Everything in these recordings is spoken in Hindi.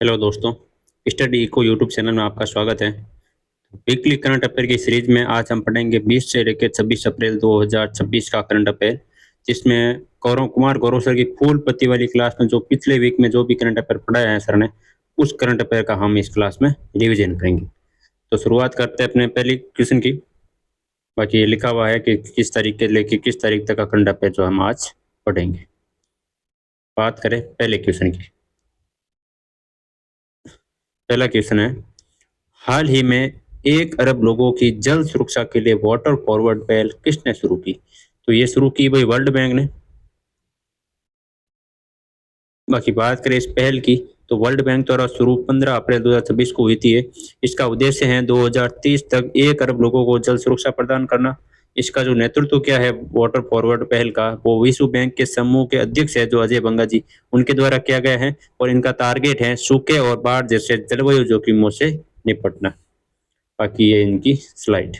हेलो दोस्तों, स्टडी इको यूट्यूब चैनल में आपका स्वागत है। वीकली करंट अफेयर की सीरीज में आज हम पढ़ेंगे 20 से लेकर 26 अप्रैल 2026 का करंट अफेयर, जिसमें गौरव कुमार गौरव सर की फुल पत्ती वाली क्लास में जो पिछले वीक में जो भी करंट अफेयर पढ़ाया है सर ने, उस करंट अफेयर का हम इस क्लास में रिविजन करेंगे। तो शुरुआत करते हैं अपने पहली क्वेश्चन की। बाकी ये लिखा हुआ है कि किस तारीख से लेकर किस तारीख तक का करंट अफेयर जो हम आज पढ़ेंगे। बात करें पहले क्वेश्चन की। पहला क्वेश्चन है, हाल ही में 1 अरब लोगों की जल सुरक्षा के लिए वाटर फॉरवर्ड पहल किसने शुरू की? तो ये शुरू की भाई वर्ल्ड बैंक ने। बाकी बात करें इस पहल की, तो वर्ल्ड बैंक द्वारा शुरू 15 अप्रैल 2026 को हुई थी। इसका उद्देश्य है 2030 तक 1 अरब लोगों को जल सुरक्षा प्रदान करना। इसका जो नेतृत्व किया है वाटर फॉरवर्ड पहल का, वो विश्व बैंक के समूह के अध्यक्ष है जो अजय बंगा जी, उनके द्वारा किया गया है। और इनका टारगेट है सूखे और बाढ़ जैसे जलवायु जोखिमों से निपटना। बाकी ये इनकी स्लाइड।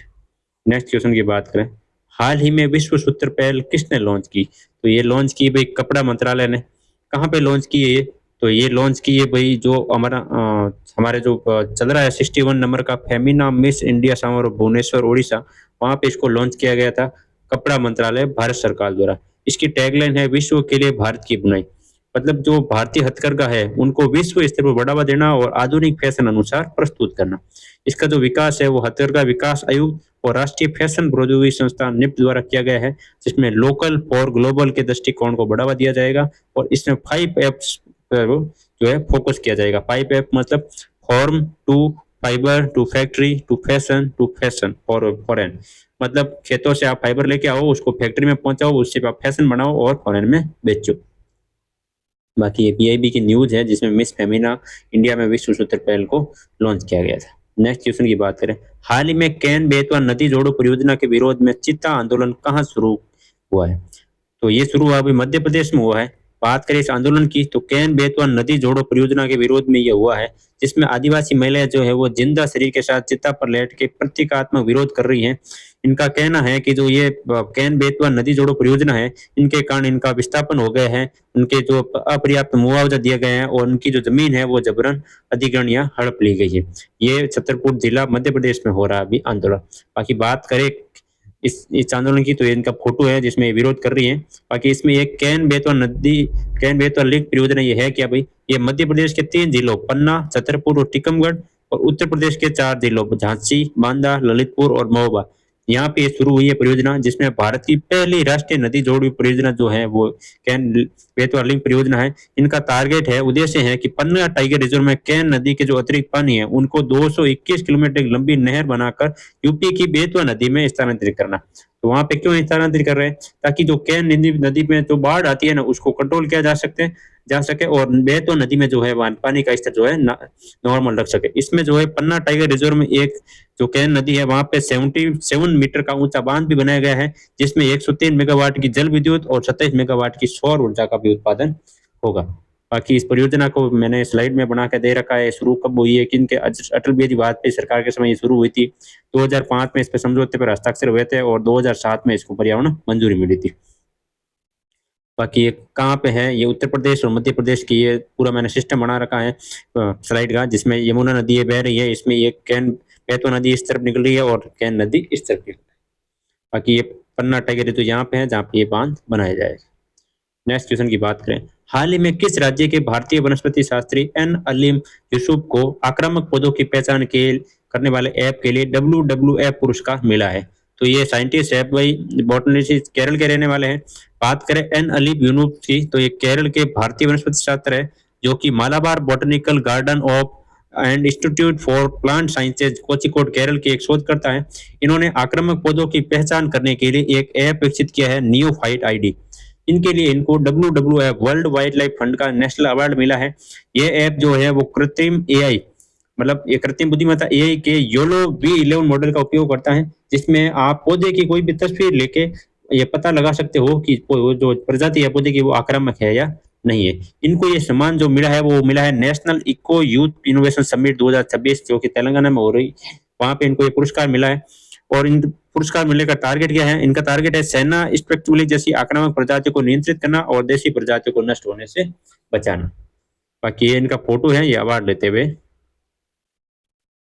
नेक्स्ट क्वेश्चन की बात करें, हाल ही में विश्व सूत्र पहल किसने लॉन्च की? तो ये लॉन्च की भाई कपड़ा मंत्रालय ने। कहाँ पे लॉन्च की है ये? तो ये लॉन्च की है भाई जो हमारे जो चल रहा है 61 नंबर का फेमिना मिस इंडिया समारोह भुवनेश्वर उड़ीसा, वहां पे इसको लॉन्च किया गया था कपड़ा मंत्रालय भारत सरकार द्वारा। इसकी टैगलाइन है विश्व के लिए भारत की बुनाई। मतलब जो भारतीय हथकरघा है उनको विश्व स्तर पर बढ़ावा देना और आधुनिक फैशन अनुसार प्रस्तुत करना। इसका जो विकास है वो हथकरघा विकास आयोग और राष्ट्रीय फैशन प्रौद्योगिकी संस्थान निफ्ट द्वारा किया गया है, जिसमें लोकल फॉर ग्लोबल के दृष्टिकोण को बढ़ावा दिया जाएगा। और इसमें 5 एप्स पर जो है फोकस किया जाएगा। 5 एप मतलब farm to fibre to factory to fashion foreign. मतलब खेतों से आप फाइबर लेके आओ, उसको फैक्ट्री में पहुंचाओ, उससे आप फैशन बनाओ और फॉरेन में बेचो। बाकी ये पीआईबी की न्यूज है जिसमें मिस फेमिना इंडिया में विश्व सूत्र पहल को लॉन्च किया गया था। नेक्स्ट क्वेश्चन की बात करें, हाल ही में कैन बेतवा नदी जोड़ो परियोजना के विरोध में चित्ता आंदोलन कहाँ शुरू हुआ है? तो ये शुरू हुआ अभी मध्य प्रदेश में हुआ है। बात करें इस आंदोलन की, तो कैन बेतवा नदी जोड़ो परियोजना के विरोध में ये हुआ है, जिसमें आदिवासी महिलाएं जो है वो जिंदा शरीर के साथ चिता पर लेट के प्रतीकात्मक विरोध कर रही हैं। इनका कहना है कि जो ये कैन बेतवा नदी जोड़ो परियोजना है, इनके कारण इनका विस्थापन हो गया है, उनके जो अपर्याप्त मुआवजा दिया गया है और उनकी जो जमीन है वो जबरन अधिग्रहण या हड़प ली गई है। ये छतरपुर जिला मध्य प्रदेश में हो रहा है अभी आंदोलन। बाकी बात करें इस आंदोलन की, तो ये इनका फोटो है जिसमें ये विरोध कर रही है। बाकी इसमें एक कैन बेतवा लिंक परियोजना ये है क्या भाई? ये मध्य प्रदेश के 3 जिलों पन्ना, छतरपुर और टीकमगढ़ और उत्तर प्रदेश के 4 जिलों झांसी, बांदा, ललितपुर और महोबा, यहाँ पे शुरू हुई है परियोजना, जिसमें भारत की पहली राष्ट्रीय नदी जोड़ी परियोजना जो है वो कैन बेतवा लिंक परियोजना है। इनका टारगेट है, उद्देश्य है कि पन्ना टाइगर रिजर्व में कैन नदी के जो अतिरिक्त पानी है उनको 221 किलोमीटर लंबी नहर बनाकर यूपी की बेतवा नदी में स्थानांतरित करना। तो वहां पे क्यों स्थानांतरित कर रहे हैं? ताकि जो कैन नदी में जो बाढ़ आती है ना, उसको कंट्रोल किया जा सके और बेतवा नदी में जो है पानी का स्तर जो है नॉर्मल रख सके। इसमें जो है पन्ना टाइगर रिजर्व में एक जो कैन नदी है वहां पे 77 मीटर का ऊंचा बांध भी बनाया गया है, जिसमें 103 मेगावाट की जल विद्युत और 27 मेगावाट की सौर ऊर्जा का भी उत्पादन होगा। बाकी इस परियोजना को मैंने स्लाइड में बना के दे रखा है। शुरू कब हुई है, किनके अटल बिहारी वाजपेयी सरकार के समय ये शुरू हुई थी। 2005 में इस पे समझौते पर हस्ताक्षर हुए थे और 2007 में इसको पर्यावरण मंजूरी मिली थी। बाकी ये कहाँ पे है, ये उत्तर प्रदेश और मध्य प्रदेश की ये पूरा मैंने सिस्टम बना रखा है स्लाइड का, जिसमें यमुना नदी ये बह रही है, इसमें ये कैन बेतवा नदी इस तरफ निकल रही है और कैन नदी इस तरफ निकल रही है। बाकी ये पन्ना टाइगर तो यहाँ पे है जहाँ पे ये बांध बनाया जाएगा। नेक्स्ट क्वेश्चन की बात करें, हाल ही में किस राज्य के भारतीय वनस्पति शास्त्री एन अलीम यूसुफ को आक्रामक पौधों की पहचान करने वाले ऐप के लिए WWF पुरस्कार मिला है? तो ये साइंटिस्ट है भाई, बॉटनिस्ट केरल के रहने वाले हैं। बात करें एन अलीम यूनुफ की, तो ये केरल के भारतीय वनस्पति शास्त्र है, जो कि Malabar botanical garden of and institute for plant sciences Kozhikode Kerala के एक शोधकर्ता है। इन्होंने आक्रामक पौधों की पहचान करने के लिए एक ऐप विकसित किया है, नियोफाइट आईडी। इनके लिए इनको WWF world wild life fund का नेशनल अवार्ड मिला है। ये ऐप जो है वो कृत्रिम एआई मतलब ये कृत्रिम बुद्धिमत्ता एआई के योलो V11 मॉडल का उपयोग करता है, जिसमें आप पौधे की कोई भी तस्वीर लेके ये पता लगा सकते हो कि जो प्रजाति है पौधे की वो आक्रामक है या नहीं है। इनको ये सम्मान जो मिला है वो मिला है national eco youth innovation summit 2026 जो कि तेलंगाना में हो रही, वहां पे इनको ये पुरस्कार मिला है। और इन पुरस्कार मिलने का टारगेट क्या है? इनका टारगेट है सेना स्पेक्चुली जैसी आक्रामक प्रजातियों को नियंत्रित करना और देशी प्रजातियों को नष्ट होने से बचाना। बाकी ये इनका फोटो है ये अवार्ड लेते हुए।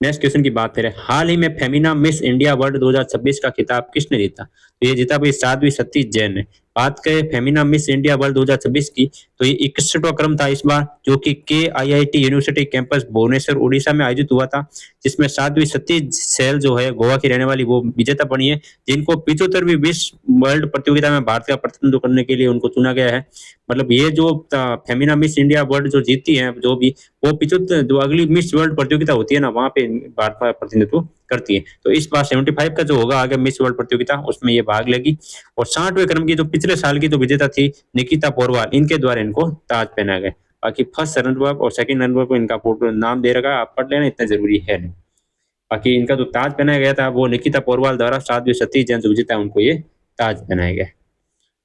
नेक्स्ट क्वेश्चन की बात करें, हाल ही में फेमिना मिस इंडिया वर्ल्ड 2026 का खिताब किसने जीता? तो ये जीता भाई साध्वी सतीश जैन ने। बात करें फेमिना मिस इंडिया वर्ल्ड 2026 की, तो ये 61वां क्रम था इस बार, जो कि के IIT university campus Bhubaneswar Orissa में आयोजित हुआ था, जिसमें साध्वी सतीश सैल जो है गोवा की रहने वाली वो विजेता बनी है, जिनको 75वीं विश्व वर्ल्ड प्रतियोगिता में भारत का प्रतिनिधित्व करने के लिए उनको चुना गया है। मतलब ये जो फेमिना मिस इंडिया वर्ल्ड जो जीती है जो भी, वो 75 जो अगली मिस वर्ल्ड प्रतियोगिता होती है ना, वहां पे भारत का प्रतिनिधित्व करती है। तो इस बार 75 का जो होगा आगे मिस वर्ल्ड प्रतियोगिता, उसमें ये भाग लेगी। और 60वें क्रम की जो पिछले साल की जो विजेता थी निकिता पोरवाल, इनके द्वारा इनको ताज पहनाया गया। बाकी फर्स्ट रनर अप और सेकंड रनर अप को इनका फोटो नाम दे रखा है, आप पढ़ लेना, इतना जरूरी है नहीं। बाकी इनका जो ताज पहनाया गया था वो निकिता पोरवाल द्वारा साध्वी सतीश जैन जो विजेता है उनको ये ताज पहनाया गया।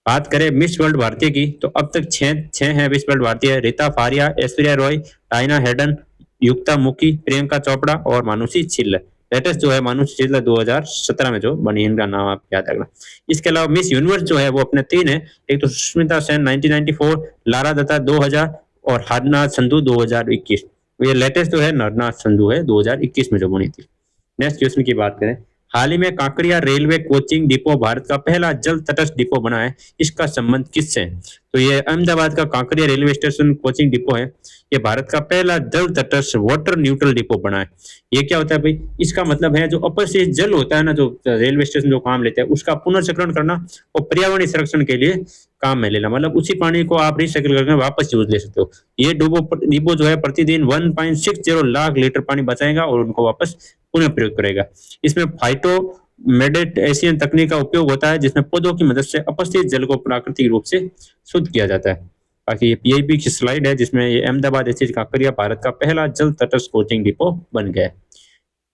बात करें मिस वर्ल्ड भारतीय की, तो अब तक छह छह है मिस वर्ल्ड भारतीय, रीता फारिया, ऐश्वर्या रॉय, टाइना हेडन, युक्ता मुखी, प्रियंका चोपड़ा और मानुषी छिल्लर। लेटेस्ट जो है मानुषी छिल्लर 2017 में जो बनी, इनका नाम आप याद रखना। इसके अलावा मिस यूनिवर्स जो है वो अपने 3 है, एक तो सुष्मिता सेन 1994, लारा दत्ता 2000 और हरनाथ संधू 2021। ये लेटेस्ट जो है नरनाथ संधू है 2021 में जो बनी थी। नेक्स्ट क्वेश्चन की बात करें, हाल ही में Kankaria railway coaching depot Bharat का पहला जल तटस्थ डिपो बना है, इसका संबंध किससे है? तो ये अहमदाबाद का Kankaria railway station coaching depot है, ये भारत का पहला जल तटस्थ वाटर न्यूट्रल डिपो बना है। ये क्या होता है भाई, इसका मतलब है जो अपशिष्ट जल होता है ना, जो रेलवे स्टेशन जो काम लेते हैं उसका पुनर्चक्रण करना और पर्यावरण संरक्षण के लिए काम में लेना। मतलब उसी पानी को आप रिसाइकिल करके वापस यूज ले सकते हो। ये डिपो जो है प्रतिदिन 1.60 लाख लीटर पानी बचाएगा और उनको वापस पुनः प्रयोग करेगा। इसमें फाइटो मेडिटेशन तकनीक का उपयोग होता है, जिसमें पौधों की मदद से अपशिष्ट जल को प्राकृतिक रूप से शुद्ध किया जाता है। बाकी ये पीआईबी की स्लाइड है, जिसमें ये अहमदाबाद स्थित कांकरिया भारत का पहला जल तटस्थ कोचिंग डिपो बन गया है।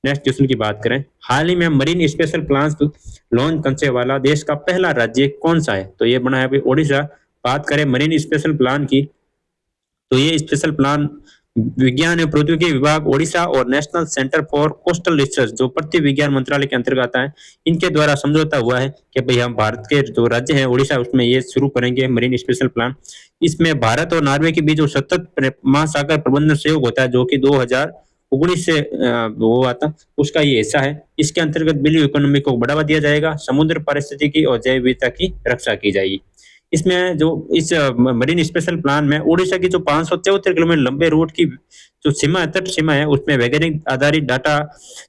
नेक्स्ट क्वेश्चन की बात करें, हाल ही में मरीन स्पेशल प्लान लॉन्च करने वाला देश का पहला राज्य कौन सा है? तो ये बना है अभी ओडिशा। बात करें मरीन स्पेशल प्लान की, तो ये स्पेशल प्लान विज्ञान एवं प्रौद्योगिकी विभाग ओडिशा और national centre for coastal research जो पृथ्वी विज्ञान मंत्रालय के अंतर्गत आता है, इनके द्वारा समझौता हुआ है कि भाई हम भारत के जो राज्य है ओडिशा, उसमें ये शुरू करेंगे मरीन स्पेशल प्लान। इसमें भारत और नॉर्वे के बीच जो सतत महासागर प्रबंधन सहयोग होता है, जो कि 2019 से वो हुआ था, उसका ये हिस्सा है। इसके अंतर्गत ब्लू इकोनॉमी को बढ़ावा दिया जाएगा, समुद्र पारिस्थितिकी और जैव विविधता की रक्षा की जाएगी। इसमें जो इस मरीन स्पेशल प्लान में उड़ीसा की जो 574 किलोमीटर लंबे रूट की जो सीमा है, तट सीमा है, उसमें वैज्ञानिक आधारित डाटा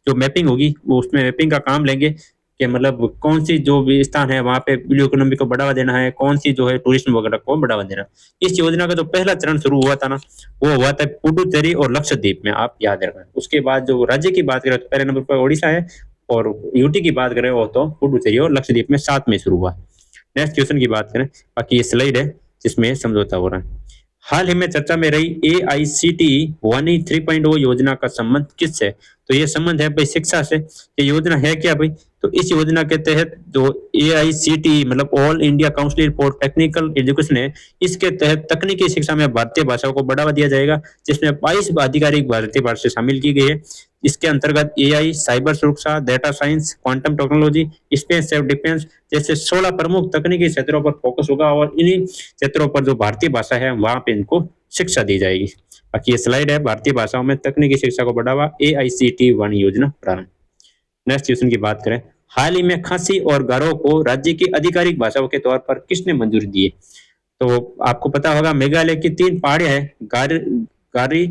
जो मैपिंग होगी, वो उसमें मैपिंग का काम लेंगे कि मतलब कौन सी जो भी स्थान है वहां पे ब्लू इकोनॉमी को बढ़ावा देना है, कौन सी जो है टूरिज्म वगैरह को बढ़ावा देना। इस योजना का जो पहला चरण शुरू हुआ था ना, वो हुआ था पुडुचेरी और लक्षद्वीप में, आप याद रखना। उसके बाद जो राज्य की बात करें तो पहले नंबर पर ओडिशा है, और यूटी की बात करें वो तो पुडुचेरी और लक्षद्वीप में साथ में शुरू हुआ। नेक्स्ट क्वेश्चन की बात करें, बाकी ये स्लाइड है जिसमें समझौता हो रहा है। हाल ही में चर्चा में रही AICTE वानी 3.0 योजना का संबंध किससे? तो ये संबंध है भाई शिक्षा से। ये योजना है क्या भाई? तो इस योजना के तहत जो AICTE मतलब all India council for technical education है, इसके तहत तकनीकी शिक्षा में भारतीय भाषाओं को बढ़ावा दिया जाएगा, जिसमें 22 आधिकारिक भारतीय भाषा शामिल की गई है। इसके अंतर्गत AI, साइबर सुरक्षा, data science, quantum technology, space self defence जैसे 16 प्रमुख तकनीकी क्षेत्रों पर फोकस होगा, और इन्हीं क्षेत्रों पर जो भारतीय भाषा है वहां पे इनको शिक्षा दी जाएगी। बाकी ये स्लाइड है भारतीय भाषाओं में तकनीकी शिक्षा को बढ़ावा AICTE वानी योजना प्रारंभ। नेक्स्ट क्वेश्चन की बात करें, हाल ही में खासी और गारो को राज्य की आधिकारिक भाषाओं के तौर पर किसने मंजूरी दी है? तो आपको पता होगा मेघालय की 3 पहाड़ियां हैं, गारी,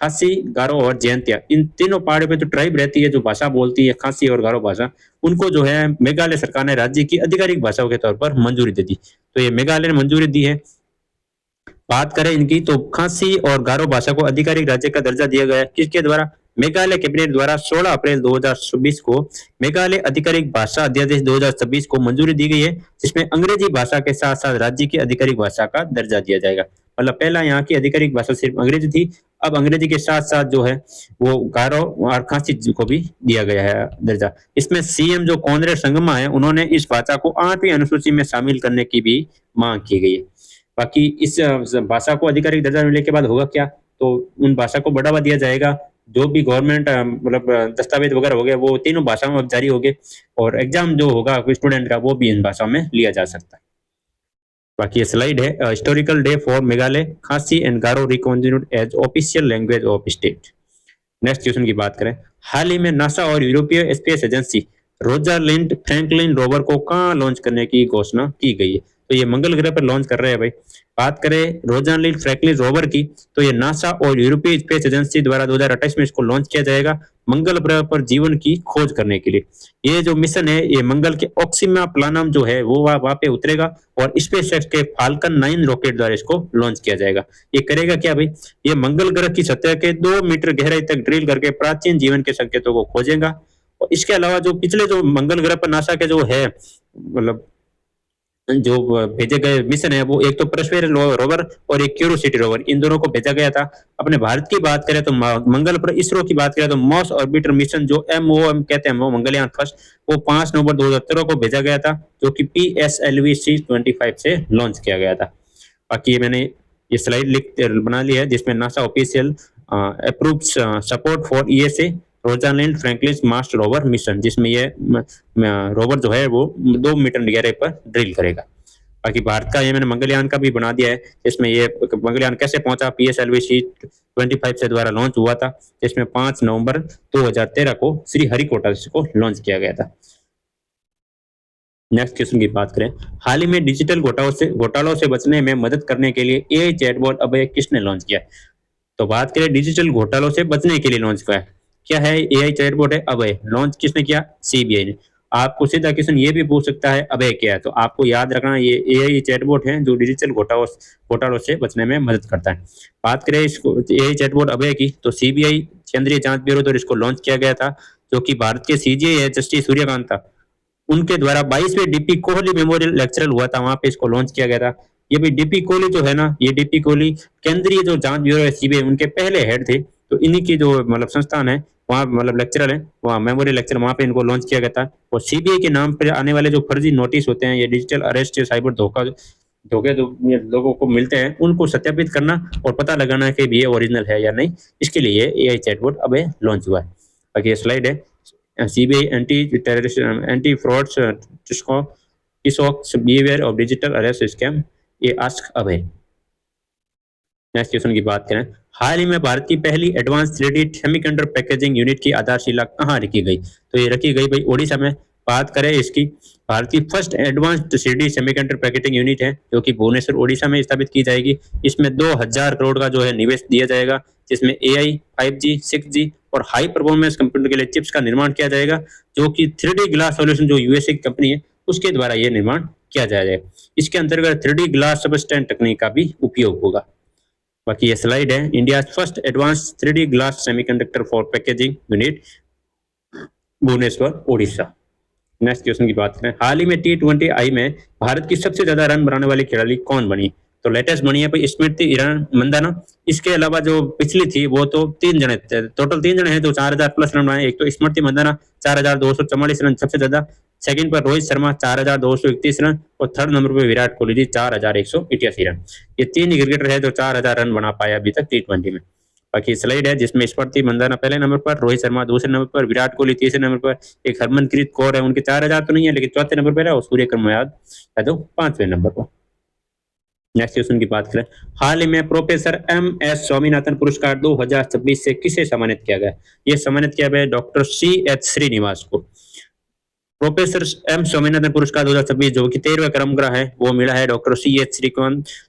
खासी, गारो और जयंतिया। इन तीनों पहाड़ियों पे जो ट्राइब रहती है, जो भाषा बोलती है खासी और गारो भाषा, उनको जो है मेघालय सरकार ने राज्य की आधिकारिक भाषाओं के तौर पर मंजूरी दे दी। तो ये मेघालय ने मंजूरी दी है। बात करें इनकी, तो खासी और गारो भाषा को आधिकारिक राज्य का दर्जा दिया गया है, किसके द्वारा? मेघालय कैबिनेट द्वारा 16 अप्रैल 2024 को मेघालय आधिकारिक भाषा अध्यादेश 2026 को मंजूरी दी गई है, जिसमें अंग्रेजी भाषा के साथ साथ राज्य की आधिकारिक भाषा का दर्जा दिया जाएगा। मतलब पहला यहाँ की आधिकारिक भाषा सिर्फ अंग्रेजी थी, अब अंग्रेजी के साथ साथ जो है वो गारो और खासी को भी दिया गया है दर्जा। इसमें सीएम जो कॉनरेड संगमा है, उन्होंने इस भाषा को 8वीं अनुसूची में शामिल करने की भी मांग की गई है। बाकी इस भाषा को आधिकारिक दर्जा मिलने के बाद होगा क्या? तो उन भाषा को बढ़ावा दिया जाएगा। जो भी गवर्नमेंट मतलब दस्तावेज वगैरह हो गए वो तीनों भाषाओं में अब जारी हो गए, और एग्जाम जो होगा स्टूडेंट का वो भी इन भाषाओं में लिया जा सकता है। बाकी ये स्लाइड है historical day for Meghalaya, Khasi and Garo recontinued as official language of state. Next question की बात करें, हाल ही में नासा और यूरोपीय space agency Rosalind Franklin rover को कहाँ लॉन्च करने की घोषणा की गई है? तो ये मंगल ग्रह पर लॉन्च कर रहे हैं भाई। बात करें रोजालिंड फ्रैंकलिन रोवर की, तो ये नासा और यूरोपीय स्पेस एजेंसी द्वारा 2028 में इसको लॉन्च किया जाएगा मंगल ग्रह पर जीवन की खोज करने के लिए। ये जो मिशन है ये मंगल के ऑक्सीमा प्लानम जो है वो वहां पे उतरेगा और स्पेसएक्स के फाल्कन 9 रॉकेट द्वारा इसको लॉन्च किया जाएगा। ये करेगा क्या भाई, ये मंगल ग्रह की सतह के 2 मीटर गहराई तक ड्रिल करके प्राचीन जीवन के संकेतों को खोजेगा। और इसके अलावा जो पिछले जो मंगल ग्रह पर नासा के जो है मतलब जो भेजे गए मिशन है वो एक तो परसेवरेंस रोवर और एक क्यूरियोसिटी रोवर, इन दोनों को भेजा गया था। अपने भारत की बात करें तो मंगल पर इसरो की बात करें तो मार्स ऑर्बिटर मिशन जो MOM कहते हैं वो मंगलयान फर्स्ट, वो 5 नवंबर 2017 को भेजा गया था जो कि PSLV-C25 से लॉन्च किया गया था। बाकी मैंने ये स्लाइड लिख बना ली है जिसमें NASA official approve support for ESA Rosalind Franklin Mars rover mission, जिसमें ये रोवर जो है वो 2 मीटर गहराई पर ड्रिल करेगा। बाकी भारत का ये मैंने मंगलयान का भी बना दिया है, इसमें ये मंगलयान कैसे पहुंचा, PSLV-C25 से द्वारा लॉन्च हुआ था, जिसमें 5 नवंबर 2013 को श्री हरिकोटा को लॉन्च किया गया था। नेक्स्ट क्वेश्चन की बात करें, हाल ही में डिजिटल घोटालों से बचने में मदद करने के लिए AI चैटबॉट अभय किसने लॉन्च किया? तो बात करें डिजिटल घोटालों से बचने के लिए लॉन्च किया है, क्या है AI चैटबॉट है अभय, लॉन्च किसने किया? CBI ने। आपको सीधा क्वेश्चन ये भी पूछ सकता है अभय क्या है, तो आपको याद रखना ये AI चैटबॉट है जो डिजिटल घोटालों से बचने में मदद करता है। बात करें इसको AI चैटबॉट अभय की, तो CBI केंद्रीय जांच ब्यूरो द्वारा इसको लॉन्च किया गया था, जो कि भारत के CJI है जस्टिस सूर्यकांत था, उनके द्वारा 22वें DP कोहली मेमोरियल लेक्चरल हुआ था, वहां पे इसको लॉन्च किया गया था। ये भी DP कोहली जो है ना, ये DP कोहली केंद्रीय जो जांच ब्यूरो है CBI उनके पहले हेड थे, तो इन्हीं की जो मतलब संस्थान है वहाँ मतलब लेक्चरल है, वहाँ मेमोरियल लेक्चर वहाँ पे इनको लॉन्च किया गया था। और CBI के नाम पर आने वाले जो फर्जी नोटिस होते हैं, ये डिजिटल अरेस्ट, साइबर धोखे जो लोगों को मिलते हैं उनको सत्यापित करना और पता लगाना कि ये ओरिजिनल है या नहीं, इसके लिए AI चैटबॉट अब लॉन्च हुआ है। बाकी ये स्लाइड है CBI anti frauds behaviour of digital arrest scam, ये आस्क अभय। नेक्स्ट क्वेश्चन की बात करें, हाल ही में भारत की पहली advance 3D semiconductor packaging unit की आधारशिला कहाँ रखी गई? तो ये रखी गई भाई ओडिशा में। बात करें इसकी, भारत की first advanced 3D semiconductor packaging unit है जो कि भुवनेश्वर ओडिशा में स्थापित की जाएगी। इसमें 2000 करोड़ का जो है निवेश दिया जाएगा, जिसमें AI 5G 6G और हाई परफॉर्मेंस कंप्यूटर के लिए चिप्स का निर्माण किया जाएगा, जो कि 3D ग्लास सॉल्यूशन जो USA की कंपनी है उसके द्वारा ये निर्माण किया जाएगा। इसके अंतर्गत 3D ग्लास सबस्टैंड तकनीक का भी उपयोग होगा। बाकी ये स्लाइड है India first advance 3D glass semiconductor for packaging unit Bhubaneswar Odisha. Next question की बात करें, हाल ही में T20I में भारत की सबसे ज्यादा रन बनाने वाली खिलाड़ी कौन बनी? तो लेटेस्ट बनी है भाई स्मृति मंदाना। इसके अलावा जो पिछली थी वो तो 3 जने थे, टोटल 3 जने हैं जो 4000 प्लस रन बनाए। एक तो स्मृति मंदाना 4244 रन सबसे ज्यादा, सेकंड पर रोहित शर्मा 4231 रन और थर्ड नंबर पर विराट कोहली जी 4188 रन। ये 3 ही क्रिकेटर है जो 4000 रन बना पाए अभी तक T20 में। बाकी स्लाइड है जिसमें स्मृति मंदाना पहले नंबर पर, रोहित शर्मा दूसरे नंबर पर, विराट कोहली तीसरे नंबर पर, एक हरमनप्रीत कौर है उनके 4000 तो नहीं है लेकिन चौथे नंबर पर है, और सूर्यकुमार यादव 5वें नंबर पर। नेक्स्ट क्वेश्चन की बात करें, हाल ही में प्रोफेसर MS स्वामीनाथन पुरस्कार 2026 से किसे सम्मानित किया गया? ये सम्मानित किया गया डॉक्टर CH श्रीनिवास को। प्रोफेसर M स्वामीनाथन पुरस्कार 2026 जो कि 13वें क्रम का है वो मिला है डॉक्टर CH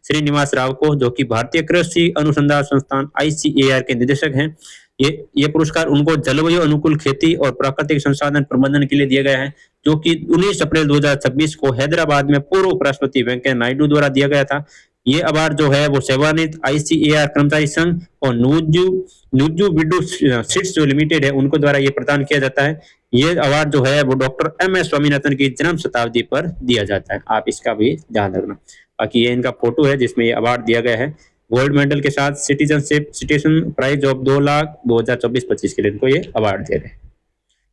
श्रीनिवास राव को, जो कि भारतीय कृषि अनुसंधान संस्थान ICAR के निदेशक हैं। ये पुरस्कार उनको जलवायु अनुकूल खेती और प्राकृतिक संसाधन प्रबंधन के लिए दिया गया है, जो कि 19 अप्रैल 2026 को हैदराबाद में पूर्व उपराष्ट्रपति वेंकैया नायडू द्वारा दिया गया था। ये अवार्ड जो है वो सेवानिवृत्त ICAR कर्मचारी संघ और नुजू विडू सीड्स जो लिमिटेड है उनको द्वारा ये प्रदान किया जाता है। ये अवार्ड जो है वो डॉक्टर MS स्वामीनाथन की जन्म शताब्दी पर दिया जाता है, आप इसका भी ध्यान रखना। बाकी ये इनका फोटो है जिसमें ये अवार्ड दिया गया है गोल्ड मेडल के साथ, citizenship citizen prize of 2 lakh 2024-25 के लिए इनको ये अवार्ड दे रहे हैं।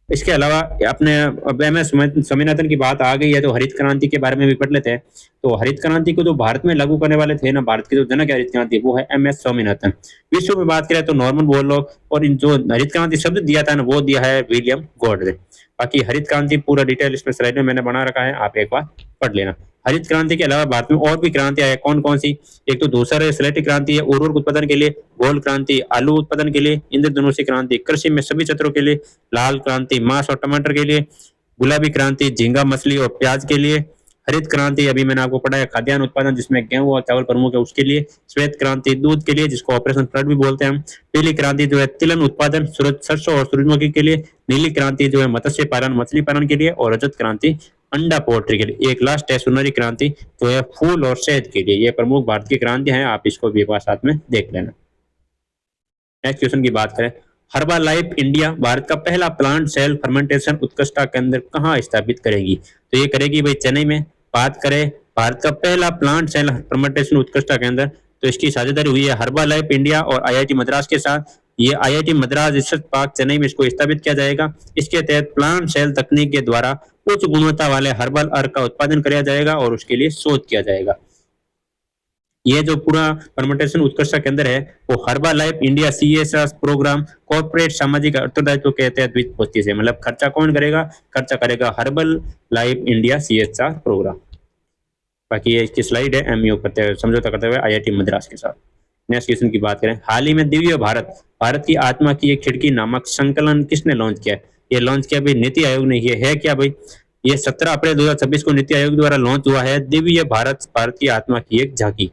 इसके अलावा अपने अब MS स्वामीनाथन की बात आ गई है तो हरित क्रांति के बारे में भी पढ़ लेते हैं। तो हरित क्रांति को जो भारत में लागू करने वाले थे ना, भारत के जो जनक हरित क्रांति वो है MS स्वामीनाथन। विश्व में बात करें तो नॉर्मन बोरलॉग, और इन जो हरित क्रांति शब्द दिया था ना वो दिया है विलियम गॉडवे। बाकी हरित क्रांति पूरा डिटेल इसमें स्लाइड में मैंने बना रखा है, आप एक बार पढ़ लेना। हरित क्रांति के अलावा भारत में और भी क्रांतियां हैं, कौन कौन सी? एक तो धूसर स्लेटी क्रांति है उर्वरक उत्पादन के लिए, गोल क्रांति आलू उत्पादन के लिए, इंद्रधनुषी क्रांति कृषि में सभी क्षेत्रों के लिए, लाल क्रांति मांस और टमाटर के लिए, गुलाबी क्रांति झींगा मछली और प्याज के लिए, हरित क्रांति अभी मैंने आपको पढ़ाया खाद्यान्न उत्पादन जिसमें गेहूं और चावल प्रमुख है उसके लिए, श्वेत क्रांति दूध के लिए जिसको ऑपरेशन फ्लड भी बोलते हैं हम, पीली क्रांति जो है तिलहन उत्पादन सूरज सरसों और सूरजमुखी के लिए, नीली क्रांति जो है मत्स्य पालन मछली पालन के लिए, और रजत क्रांति अंडा पोल्ट्री के लिए। एक लास्ट है सुनहरी क्रांति जो है फूल और शहद के लिए। ये प्रमुख भारत की क्रांति है, आप इसको भी एक बार साथ में देख लेना। नेक्स्ट क्वेश्चन की बात करें, हर्बल लाइफ इंडिया भारत का पहला प्लांट सेल फर्मेंटेशन उत्कृष्टता केंद्र कहाँ स्थापित करेगी? तो ये करेगी भाई चेन्नई में। बात करें भारत का पहला प्लांट सेल फर्मेंटेशन उत्कृष्टता केंद्र, तो इसकी साझेदारी हुई है हर्बल लाइफ इंडिया और आईआईटी मद्रास के साथ। ये IIT Madras research park Chennai में इसको स्थापित किया जाएगा। इसके तहत प्लांट सेल तकनीक के द्वारा उच्च गुणवत्ता वाले हर्बल अर्क का उत्पादन किया जाएगा और उसके लिए शोध किया जाएगा। ये जो पूरा फर्मेंटेशन उत्कृष्टता केंद्र है वो Herbalife India CSR programme corporate सामाजिक उत्तरदायित्व के तहत वित्त पोषित है। मतलब खर्चा कौन करेगा? खर्चा करेगा Herbalife India CSR programme. बाकी ये इसकी स्लाइड है एमयू करते हुए समझौता करते हुए आईआईटी मद्रास के साथ। नेक्स्ट क्वेश्चन की बात करें, हाल ही में दिव्य भारत भारत की आत्मा की एक खिड़की नामक संकलन किसने लॉन्च किया? ये लॉन्च किया भाई नीति आयोग ने। ये है क्या भाई? ये 17 अप्रैल 2026 को नीति आयोग द्वारा लॉन्च हुआ है दिव्य भारत भारत की आत्मा की एक झांकी।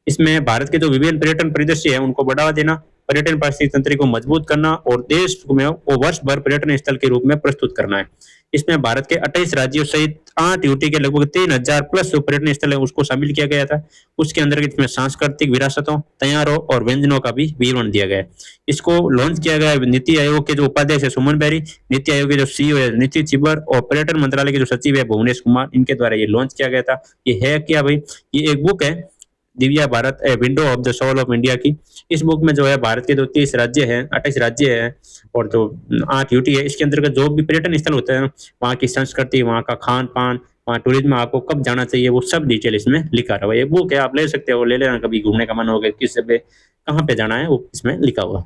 इसमें भारत के जो विभिन्न पर्यटन परिदृश्य है उनको बढ़ावा देना, पर्यटन पारिस्थितिक तंत्र को मजबूत करना और देश में वर्ष भर पर्यटन स्थल के रूप में प्रस्तुत करना है। इसमें भारत के 28 राज्यों सहित 8 यूटी के लगभग 3000 प्लस जो पर्यटन स्थल है उसको शामिल किया गया था। उसके अंदर इसमें सांस्कृतिक विरासतों, त्योहारों और व्यंजनों का भी विवरण दिया गया है। इसको लॉन्च किया गया है नीति आयोग के जो उपाध्यक्ष है सुमन बेरी, नीति आयोग के जो सीईओ है नीति चिबर और पर्यटन मंत्रालय के जो सचिव है भुवनेश कुमार, इनके द्वारा ये लॉन्च किया गया था। ये है क्या भाई? ये एक बुक है Divya Bharat a window of the soul of India की। इस बुक में जो है भारत के जो 30 राज्य हैं 28 राज्य है और जो 8 यूटी है, इसके अंतर्गत जो भी पर्यटन स्थल होते हैं वहाँ की संस्कृति, वहाँ का खान पान, वहाँ टूरिज्म आपको कब जाना चाहिए वो सब डिटेल इसमें लिखा रहा है। ये बुक है, आप ले सकते हो, ले लेना, कभी घूमने का मन हो गया किस पे कहाँ पे जाना है वो इसमें लिखा हुआ।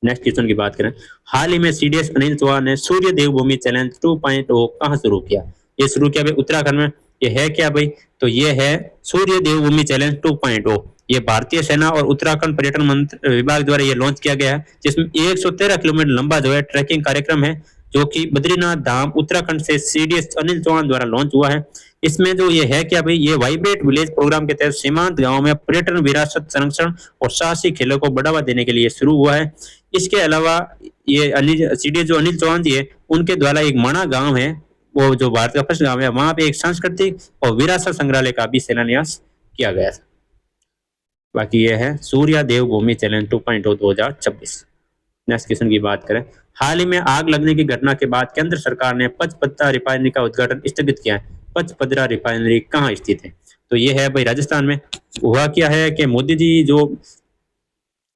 नेक्स्ट क्वेश्चन की बात करें, हाल ही में सीडीएस अनिल चौहान ने सूर्य देवभूमि चैलेंज 2.0 कहाँ शुरू किया? ये शुरू किया भाई उत्तराखंड में। ये है क्या भाई? तो ये है सूर्य देवभूमि चैलेंज 2.0। ये भारतीय सेना और उत्तराखंड पर्यटन विभाग द्वारा ये लॉन्च किया गया है, जिसमें 113 किलोमीटर लंबा जो है ट्रैकिंग कार्यक्रम है जो कि बद्रीनाथ धाम उत्तराखंड से सीडीएस अनिल चौहान द्वारा लॉन्च हुआ है। इसमें जो ये है क्या भाई? ये वाइब्रेट विलेज प्रोग्राम के तहत सीमांत गांव में पर्यटन विरासत संरक्षण और साहसी खेलों को बढ़ावा देने के लिए शुरू हुआ है। इसके अलावा ये सीडीएस जो अनिल चौहान जी है उनके द्वारा एक मणा गांव है, वो जो भारत का फर्स्ट गांव है, वहां पे एक सांस्कृतिक और विरासत संग्रहालय का भी शिलान्यास किया गया था। बाकी ये है सूर्या देवभूमि चैलेंज 2.0 2026। नेक्स्ट क्वेश्चन की बात करें, हाल ही में आग लगने की घटना के बाद केंद्र सरकार ने पचपद्रा रिफाइनरी का उद्घाटन स्थगित किया है। पचपद्रा रिफाइनरी कहाँ स्थित है? तो ये है भाई राजस्थान में। हुआ क्या है कि मोदी जी जो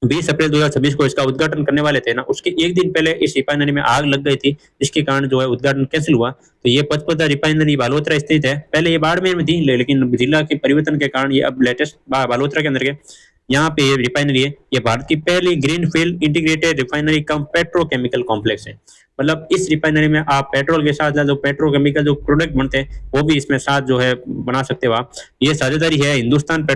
20 अप्रैल 2026 को इसका उद्घाटन करने वाले थे ना, उसके एक दिन पहले इस रिफाइनरी में आग लग गई थी, जिसके कारण जो है उद्घाटन कैंसिल हुआ। तो ये पचपद्रा रिफाइनरी बालोतरा स्थित है। पहले ये बाड़मेर में थी लेकिन जिला के परिवर्तन के कारण ये अब लेटेस्ट बालोतरा के अंदर है। यहाँ पे ये रिफाइनरी है, ये भारत की पहली ग्रीनफील्ड इंटीग्रेटेड रिफाइनरी कम पेट्रोकेमिकल कॉम्प्लेक्स है। मतलब इस रिफाइनरी में आप पेट्रोल के साथ जो पेट्रोकेमिकल जो प्रोडक्ट बनते हैं वो भी इसमें साथ जो है बना सकते हो आप। ये साझेदारी है Hindustan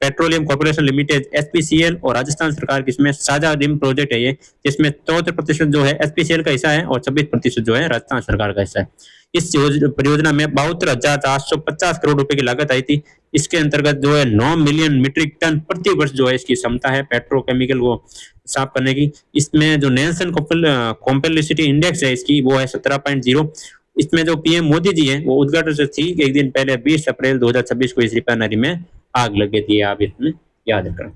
petroleum corporation limited HPCL और राजस्थान सरकार की इसमें साझा रिम प्रोजेक्ट है ये, जिसमें 74% जो है एचपीसीएल का हिस्सा है और 26% जो है राजस्थान सरकार का हिस्सा है। इस परियोजना में 72,450 करोड़ रुपए की लागत आई थी। इसके अंतर्गत जो है 9 मिलियन मीट्रिक टन प्रति वर्ष जो है इसकी क्षमता है पेट्रोकेमिकल को साफ करने की। इसमें जो नेल्सन कॉम्पेलिसिटी इंडेक्स है इसकी वो है 17.0। इसमें जो पीएम मोदी जी है वो उद्घाटन से ठीक एक दिन पहले 20 अप्रैल 2026 को इस रिफाइनरी में आग लग गई थी, आप इसमें याद रखें।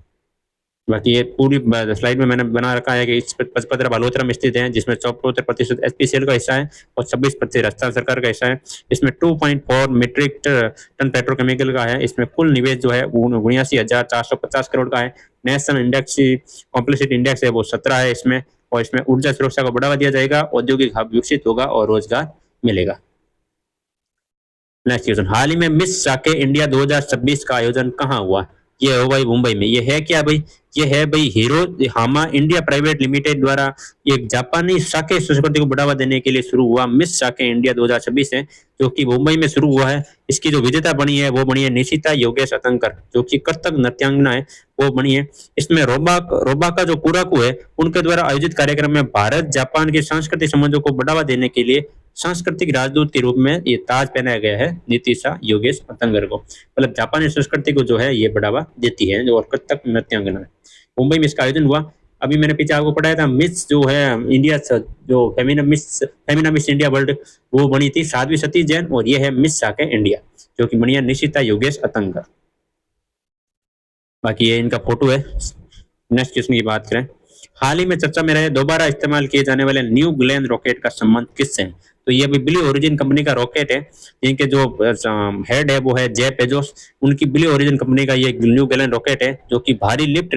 बाकी ये पूरी स्लाइड में मैंने बना रखा है कि इस पचपद्रा बालोतरा में स्थित है, जिसमें 74% एचपीसीएल का हिस्सा है और 26% राजस्थान सरकार का हिस्सा है। इसमें 2.4 मीट्रिक टन पेट्रोकेमिकल का है। इसमें कुल निवेश जो है 79,450 करोड़ का है। नेशनल इंडेक्स कॉम्प्लेक्सिटी इंडेक्स है वो 17 है इसमें, और इसमें ऊर्जा सुरक्षा को बढ़ावा दिया जाएगा, औद्योगिक हब विकसित होगा और रोजगार मिलेगा। नेक्स्ट क्वेश्चन, हाल ही में मिस साके इंडिया 2026 का आयोजन कहाँ हुआ? ये हो भाई मुंबई में। ये है क्या भाई? ये है भाई हीरो हामा इंडिया प्राइवेट लिमिटेड द्वारा एक जापानी साके संस्कृति को बढ़ावा देने के लिए शुरू हुआ मिस साके इंडिया 2026 है, जो कि मुंबई में शुरू हुआ है। इसकी जो विजेता बनी है वो बनी है निशिता योगेश अतंकर, जो कि कथक नृत्यांगना है, वो बनी है। इसमें रोबा रोबा का जो कुराकू है उनके द्वारा आयोजित कार्यक्रम में भारत जापान के सांस्कृतिक संबंधों को बढ़ावा देने के लिए सांस्कृतिक राजदूत के रूप में ये ताज पहनाया गया है नितिशा योगेश अतंगर को। मतलब जापानी संस्कृति को जो है ये बढ़ावा देती है, जो और कथक नृत्यांगना है। मुंबई में इसका आयोजन हुआ। अभी मैंने पीछे आपको पढ़ाया था मिस जो है इंडिया जो फेमिना मिस इंडिया वर्ल्ड वो बनी थी साध्वी सतीश जैन, और ये है मिस साके इंडिया जो कि बनी है निशिता योगेश अतंकर। बाकी ये इनका फोटो है। नेक्स्ट क्वेश्चन की बात करें, हाल ही में चर्चा में रहे दोबारा इस्तेमाल किए जाने वाले न्यू ग्लेन रॉकेट का संबंध किससे है? तो ये भी ब्लू ओरिजिन कंपनी का रॉकेट है, जिनके जो हेड है वो है जेफ बेजोस। उनकी ब्लू ओरिजिन कंपनी का ये न्यू ग्लेन रॉकेट है, जो कि भारी लिफ्ट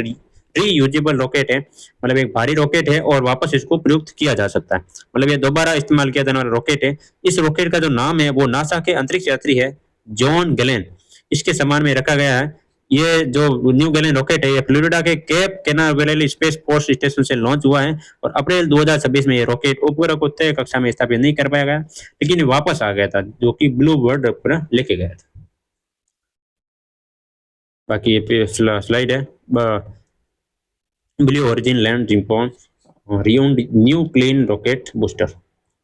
रीयूजेबल रॉकेट है। मतलब एक भारी रॉकेट है और वापस इसको प्रयुक्त किया जा सकता है। मतलब ये दोबारा इस्तेमाल किया जाने वाला रॉकेट है। इस रॉकेट का जो नाम है वो नासा के अंतरिक्ष यात्री है जॉन गलेन, इसके सम्मान में रखा गया है। ये जो न्यू गैलेन रॉकेट है ये फ्लोरिडा के Cape Canaveral Space Force Station से लॉन्च हुआ है, और अप्रैल 2026 में ये रॉकेट उपग्रह को तय कक्षा में स्थापित नहीं कर पाया गया, लेकिन ये वापस आ गया था, जो कि ब्लू वर्ल्ड पर लेके गया था। बाकी ये स्लाइड है ब्लू ओरिजिन लैंड जिम्पॉन reused New Glenn rocket booster.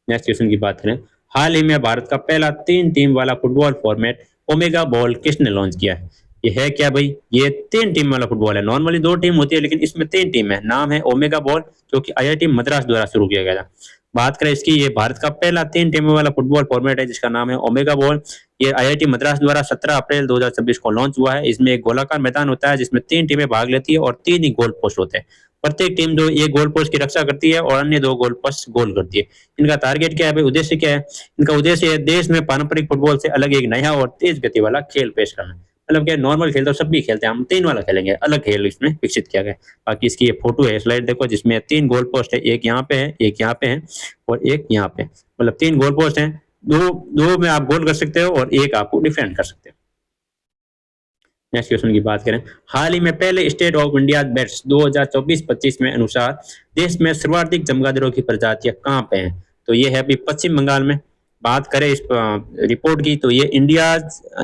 Next question की बात करें, हाल ही में भारत का पहला 3 टीम वाला फुटबॉल फॉर्मेट ओमेगा बॉल किसने लॉन्च किया है? ये है क्या भाई? ये 3 टीम वाला फुटबॉल है। नॉर्मली 2 टीम होती है, लेकिन इसमें 3 टीम है। नाम है ओमेगा बॉल, जो कि आईआईटी मद्रास द्वारा शुरू किया गया था। बात करें इसकी, ये भारत का पहला 3 टीमों वाला फुटबॉल फॉर्मेट है, जिसका नाम है ओमेगा बॉल। ये आईआईटी मद्रास द्वारा 17 अप्रैल 2026 को लॉन्च हुआ है। इसमें एक गोलाकार मैदान होता है जिसमें 3 टीमें भाग लेती है और 3 ही गोल पोस्ट होते हैं। प्रत्येक टीम जो एक गोल पोस्ट की रक्षा करती है और अन्य 2 गोल पोस्ट गोल करती है। इनका टारगेट क्या है भाई? उद्देश्य क्या है? इनका उद्देश्य है देश में पारंपरिक फुटबॉल से अलग एक नया और तेज गति वाला खेल पेश करना। मतलब क्या, नॉर्मल खेल तो सब भी खेलते हैं, हम 3 वाला खेलेंगे, अलग खेल इसमें विकसित किया गया। बाकी इसकी ये फोटो है, स्लाइड देखो, जिसमें 3 गोल पोस्ट है, एक यहाँ पे है, एक यहाँ पे है और एक यहाँ पे। मतलब 3 गोल पोस्ट हैं, दो दो में आप गोल कर सकते हो और एक आप डिफेंड कर सकते हो। नेक्स्ट क्वेश्चन की बात करें, हाल ही में पहले स्टेट ऑफ इंडिया बैट्स 2024-25 में अनुसार देश में सर्वाधिक चमगादड़ों की प्रजातियां कहाँ पे हैं? तो ये है अभी पश्चिम बंगाल में। बात करें इस रिपोर्ट की, तो ये India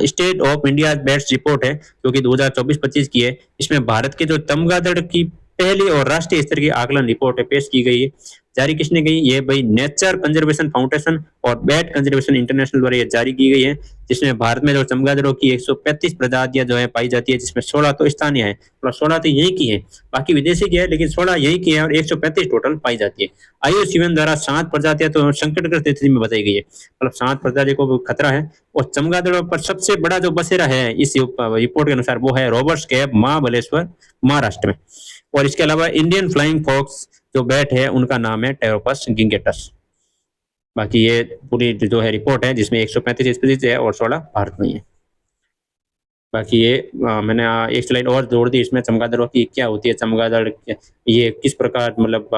state of India bats report है, जो कि 2024-25 की है। इसमें भारत के जो चमगादड़ की पहली और राष्ट्रीय स्तर की आकलन रिपोर्ट है पेश की गई है। जारी किसने गई? ये भाई नेचर कंजर्वेशन फाउंडेशन और बैट कंजर्वेशन इंटरनेशनल द्वारा ये जारी की गई है, जिसमें भारत में जो चमगादड़ों की 135 प्रजातियां जो है पाई जाती है, जिसमें 16 तो स्थानीय है और 16 तो यहीं की है, बाकी विदेशी की है, लेकिन 16 यहीं की है और 135 टोटल पाई जाती है। IUCN द्वारा 7 प्रजातियां तो संकटग्रस्त स्थिति में बताई गई है, मतलब 7 प्रजातियों को खतरा है। और चमगादड़ों पर सबसे बड़ा जो बसेरा है इस रिपोर्ट के अनुसार वो है रॉबर्ट्स कैप महाबलेश्वर महाराष्ट्र में। और इसके अलावा इंडियन फ्लाइंग फॉक्स जो बैट है उनका नाम है टेरोपस गिंगेटस। बाकी ये पूरी जो है रिपोर्ट है जिसमें 135 स्पीसीज है और 16 भारत में है। बाकी ये मैंने एक स्लाइड और जोड़ दी इसमें, चमगादड़ों की क्या होती है, चमगादड़ ये किस प्रकार मतलब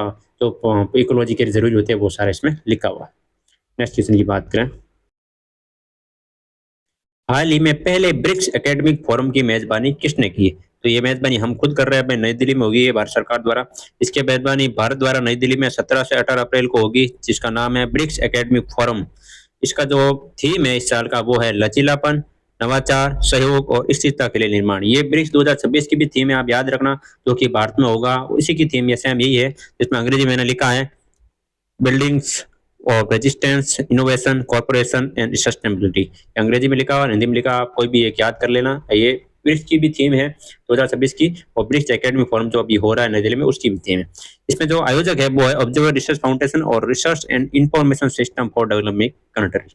जो इकोलॉजी के जरूरी होते हैं वो सारा इसमें लिखा हुआ है। नेक्स्ट क्वेश्चन की बात करें, हाल ही में पहले ब्रिक्स एकेडमिक फोरम की मेजबानी किसने की? तो ये मेजबानी हम खुद कर रहे हैं, नई दिल्ली में होगी ये भारत सरकार द्वारा। इसके मेजबानी भारत द्वारा नई दिल्ली में 17 से 18 अप्रैल को होगी, जिसका नाम है ब्रिक्स एकेडमिक फोरम। इसका जो थीम है इस साल का वो है लचीलापन, नवाचार, सहयोग और स्थिरता के लिए निर्माण। ये ब्रिक्स 2026 की भी थीम है, आप याद रखना, जो कि भारत में होगा इसी की थीम ये सेम यही है, जिसमें अंग्रेजी मैंने लिखा है buildings of resistance, innovation, corporation and sustainability. अंग्रेजी में लिखा और हिंदी में लिखा, आप कोई भी एक याद कर लेना। ये ब्रिक्स की भी थीम है 2026 की, और ब्रिक्स एकेडमिक फोरम जो अभी हो रहा है नई दिल्ली में उसकी भी थीम है। इसमें जो आयोजक है वो है ऑब्जर्वर रिसर्च फाउंडेशन और research and information system for development country.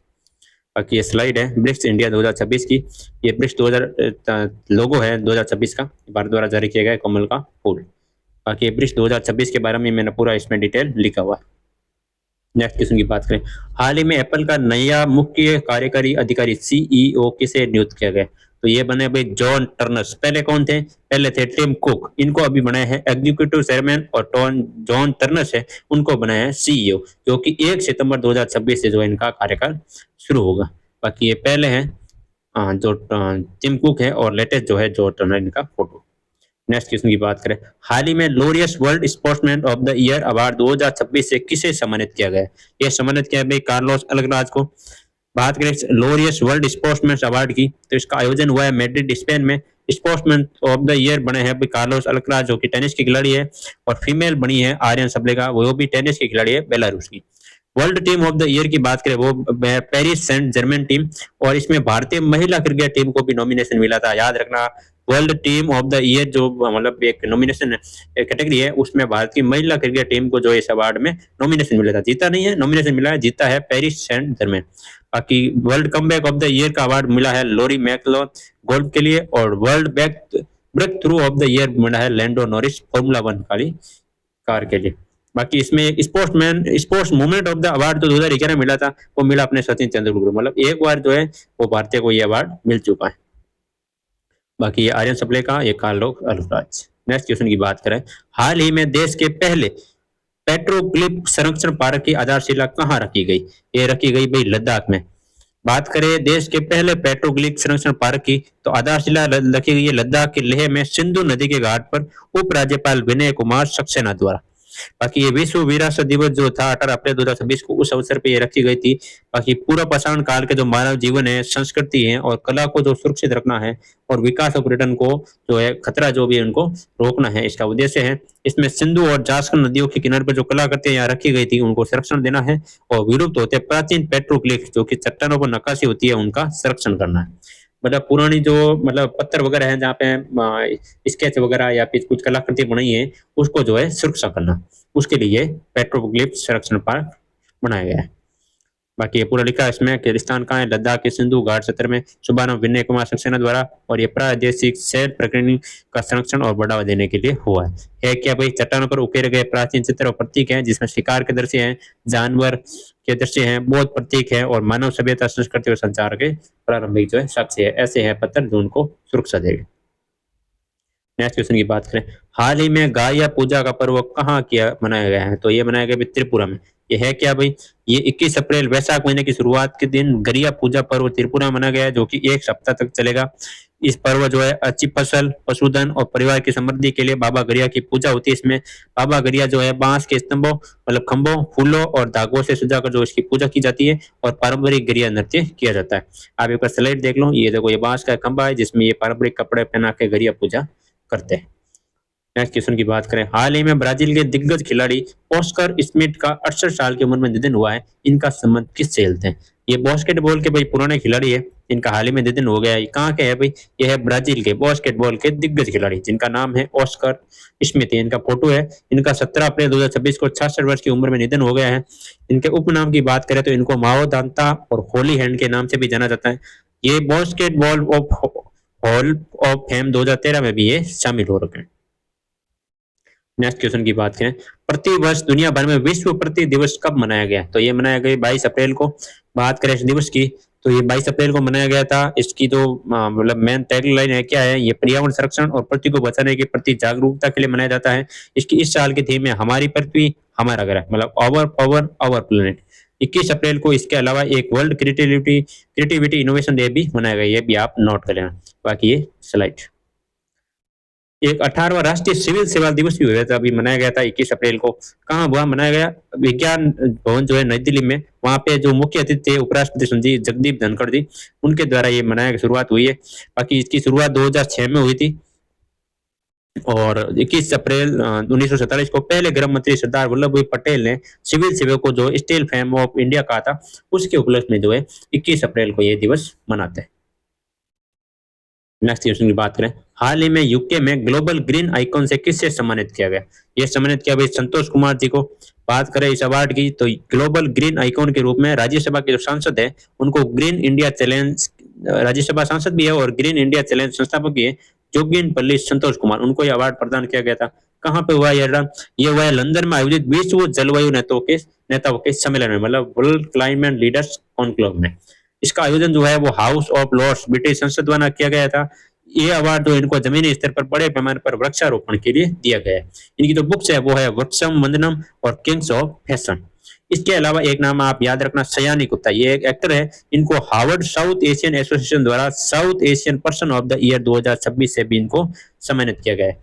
बाकी ये स्लाइड है ब्रिक्स इंडिया 2026 की। ये ब्रिक्स 2000 लोगो है 2026 का, भारत द्वारा जारी किया गया कमल का फूल। बाकी ब्रिक्स 2026 के बारे में मैंने पूरा इसमें डिटेल लिखा हुआ है। नेक्स्ट क्वेश्चन की बात करें, हाल ही में एप्पल का नया मुख्य कार्यकारी अधिकारी CEO किसे नियुक्त किया गया? तो ये बने भाई जॉन टर्नर्स। पहले कौन थे? पहले थे टिम कुक, इनको अभी बनाया है एग्जीक्यूटिव चेयरमैन, और जॉन टर्नर्स है उनको बनाया है CEO, जो कि 1 सितंबर 2026 से जो इनका कार्यकाल शुरू होगा। बाकी ये पहले हैं जो टिम कुक है, और लेटेस्ट जो है जो टर्नर इनका फोटो। नेक्स्ट क्वेश्चन की बात करें, हाल ही में Laureus world sportsman of the year award 2026 से किसे सम्मानित किया गया है? यह सम्मानित किया भाई कार्लोस अल्कराज को। बात करें लोरियस वर्ल्ड स्पोर्ट्समैन अवार्ड की, तो इसका आयोजन हुआ है मैड्रिड स्पेन में। स्पोर्ट्समैन ऑफ द ईयर बने हैं भाई कार्लोस अल्कराज, जो कि टेनिस की खिलाड़ी है, और फीमेल बनी है आर्यन सबलेगा, वो भी टेनिस की खिलाड़ी है बेलारूस की। World team of the year की बात करें, वो पेरिस सेंट जर्मन टीम, और इसमें भारतीय महिला क्रिकेट टीम को भी नॉमिनेशन मिला था। याद रखना, world team of the year जो मतलब एक नॉमिनेशन कैटेगरी है, उसमें भारत की महिला क्रिकेट टीम को जो इस अवार्ड में नॉमिनेशन मिला था, जीता नहीं है, नॉमिनेशन मिला है, जीता है पेरिस सेंट जर्मन। बाकी world comeback of the year का अवार्ड मिला है लोरी मैकलोन गोल्फ के लिए, और world breakthrough of the year मिला है लैंडो नॉरिस फॉर्मूला 1 वाली कार के लिए। बाकी इसमें sports movement of the award जो 2011 मिला था, वो मिला अपने सचिन तेंदुलकर, मतलब एक बार जो है वो भारतीय को ये अवार्ड मिल चुका है। बाकी ये आर्यन सप्ले का, ये कार्लोस अल्कराज। नेक्स्ट क्वेश्चन की बात करें, हाल ही में देश के पहले पेट्रोग्लिफ संरक्षण पार्क की आधारशिला कहाँ रखी गई? ये रखी गई भाई लद्दाख में। बात करें देश के पहले पेट्रोग्लिफ संरक्षण पार्क की, तो आधारशिला रखी गई है लद्दाख के लेह में सिंधु नदी के घाट पर उपराज्यपाल विनय कुमार सक्सेना द्वारा। बाकी ये विश्व विरासत दिवस जो था 18 अप्रैल 2026 को, उस अवसर पे ये रखी गई थी। बाकी पूरा पाषाण काल के जो मानव जीवन है, संस्कृति है और कला को जो सुरक्षित रखना है, और विकास और पर्यटन को जो है खतरा जो भी है उनको रोकना है, इसका उद्देश्य है। इसमें सिंधु और जासकन नदियों के किनारे पर जो कलाकृतियां यहाँ रखी गई थी, उनको संरक्षण देना है, और विलुप्त होते प्राचीन पेट्रोग्लिफ जो कि चट्टानों पर नक्काशी होती है, उनका संरक्षण करना है। मतलब पुरानी जो मतलब पत्थर वगैरह है, जहाँ पे स्केच वगैरह या फिर कुछ कलाकृति बनाई है, उसको जो है सुरक्षा करना, उसके लिए पेट्रोग्लिफ संरक्षण पार्क बनाया गया है। बाकी ये पूरा लिखा है इसमें कि स्थान कहाँ है, लद्दाख के सिंधु घाट क्षेत्र में, शुभारंभ विनय कुमार सक्सेना द्वारा, और ये प्रादेशिक शैल प्रकृति का संरक्षण और बढ़ावा देने के लिए हुआ है क्या भाई? चट्टानों पर उकेरे गए प्राचीन चित्र और प्रतीक हैं, जिसमें शिकार के दृश्य हैं, जानवर के दृश्य हैं, बौद्ध प्रतीक है, और मानव सभ्यता संस्कृति और संचार के प्रारंभिक जो है साक्ष्य है। ऐसे हैं पत्थर जो उनको सुरक्षा देगा। नेक्स्ट क्वेश्चन की बात करें, हाल ही में गाया पूजा का पर्व कहाँ किया मनाया गया है? तो ये मनाया गया त्रिपुरा में। ये है क्या भाई? ये 21 अप्रैल वैशाख महीने की शुरुआत के दिन गरिया पूजा पर्व त्रिपुरा मनाया गया है, जो कि एक सप्ताह तक चलेगा। इस पर्व जो है अच्छी फसल, पशुधन और परिवार की समृद्धि के लिए बाबा गरिया की पूजा होती है। इसमें बाबा गरिया जो है बांस के स्तंभों मतलब खंभों, फूलों और धागों से सजाकर जो इसकी पूजा की जाती है, और पारंपरिक गरिया नृत्य किया जाता है। आप एक बार स्लाइड देख लो, ये देखो, ये बांस का खंभा है जिसमें ये पारंपरिक कपड़े पहना के गरिया पूजा करते हैं। नेक्स्ट क्वेश्चन की बात करें, हाल ही में ब्राजील के दिग्गज खिलाड़ी ऑस्कर स्मिथ का 68 साल की उम्र में निधन हुआ है। इनका संबंध किससे चलते हैं? ये बास्केटबॉल के भाई पुराने खिलाड़ी है, इनका हाल ही में निधन हो गया है। कहाँ के है भाई? ये है ब्राजील के बास्केटबॉल के दिग्गज खिलाड़ी, जिनका नाम है ऑस्कर स्मिथ। इनका फोटो है। इनका 17 अप्रैल 2026 को 66 वर्ष की उम्र में निधन हो गया है। इनके उपनाम की बात करें तो इनको माओ दांता और होली हैंड के नाम से भी जाना जाता है। ये basketball of hall of fame 2013 में भी ये शामिल हो रखे हैं। नेक्स्ट क्वेश्चन की बात करें, प्रति वर्ष दुनिया भर में विश्व पृथ्वी दिवस कब मनाया गया? तो ये मनाया गया 22 अप्रैल को। बात करें इस दिवस की, तो ये 22 अप्रैल को मनाया गया था। इसकी जो मतलब मेन टैगलाइन है क्या है? ये पर्यावरण संरक्षण और पृथ्वी को बचाने के प्रति जागरूकता के लिए मनाया जाता है। इसकी इस साल की थीम है हमारी पृथ्वी हमारा ग्रह, मतलब आवर पावर आवर प्लेनेट। 21 अप्रैल को इसके अलावा एक वर्ल्ड क्रिएटिविटी इनोवेशन डे भी मनाया गया, ये भी आप नोट कर लेना। बाकी ये स्लाइड, एक 18वां राष्ट्रीय सिविल सेवा दिवस भी हुआ था, अभी मनाया गया था 21 अप्रैल को। कहाँ हुआ मनाया गया? विज्ञान भवन जो है नई दिल्ली में, वहां पे जो मुख्य अतिथि थे उपराष्ट्रपति संजी जगदीप धनखड़ जी, उनके द्वारा ये मनाया की शुरुआत हुई है। बाकी इसकी शुरुआत 2006 में हुई थी, और 21 अप्रैल 1947 को पहले गृह मंत्री सरदार वल्लभ भाई पटेल ने सिविल सेवा को जो स्टील फ्लेम ऑफ इंडिया कहा था, उसके उपलक्ष्य में जो है 21 अप्रैल को ये दिवस मनाते हैं। नेक्स्ट क्वेश्चन की बात करें, हाल ही में यूके में ग्लोबल ग्रीन आइकॉन से किससे सम्मानित किया गया? ये सम्मानित किया भाई संतोष कुमार जी को। बात करें इस अवार्ड की, तो ग्लोबल ग्रीन आइकॉन के रूप में राज्यसभा के जो सांसद है, उनको ग्रीन इंडिया चैलेंज, राज्यसभा सांसद भी है और ग्रीन इंडिया चैलेंज संस्थापक भी है, जोगिनपल्ली संतोष कुमार, उनको यह अवार्ड प्रदान किया गया था। कहाँ पे हुआ ये हुआ है लंदन में आयोजित विश्व जलवायु नेताओं के सम्मेलन में, मतलब वर्ल्ड क्लाइमेट लीडर्स कॉन्क्लेव में। इसका आयोजन जो है वो हाउस ऑफ लॉर्ड्स ब्रिटिश संसद द्वारा किया गया था। ये अवार्ड जो इनको जमीनी स्तर पर बड़े पैमाने पर वृक्षारोपण के लिए दिया गया है। इनकी जो बुक्स है वो है वृक्षम वंदनम और किंग्स ऑफ फैशन। इसके अलावा एक नाम आप याद रखना, सयानी गुप्ता, ये एक एक्टर है, इनको हार्वर्ड साउथ एशियन एसोसिएशन द्वारा south Asian person of the year 2026 से भी इनको सम्मानित किया गया है।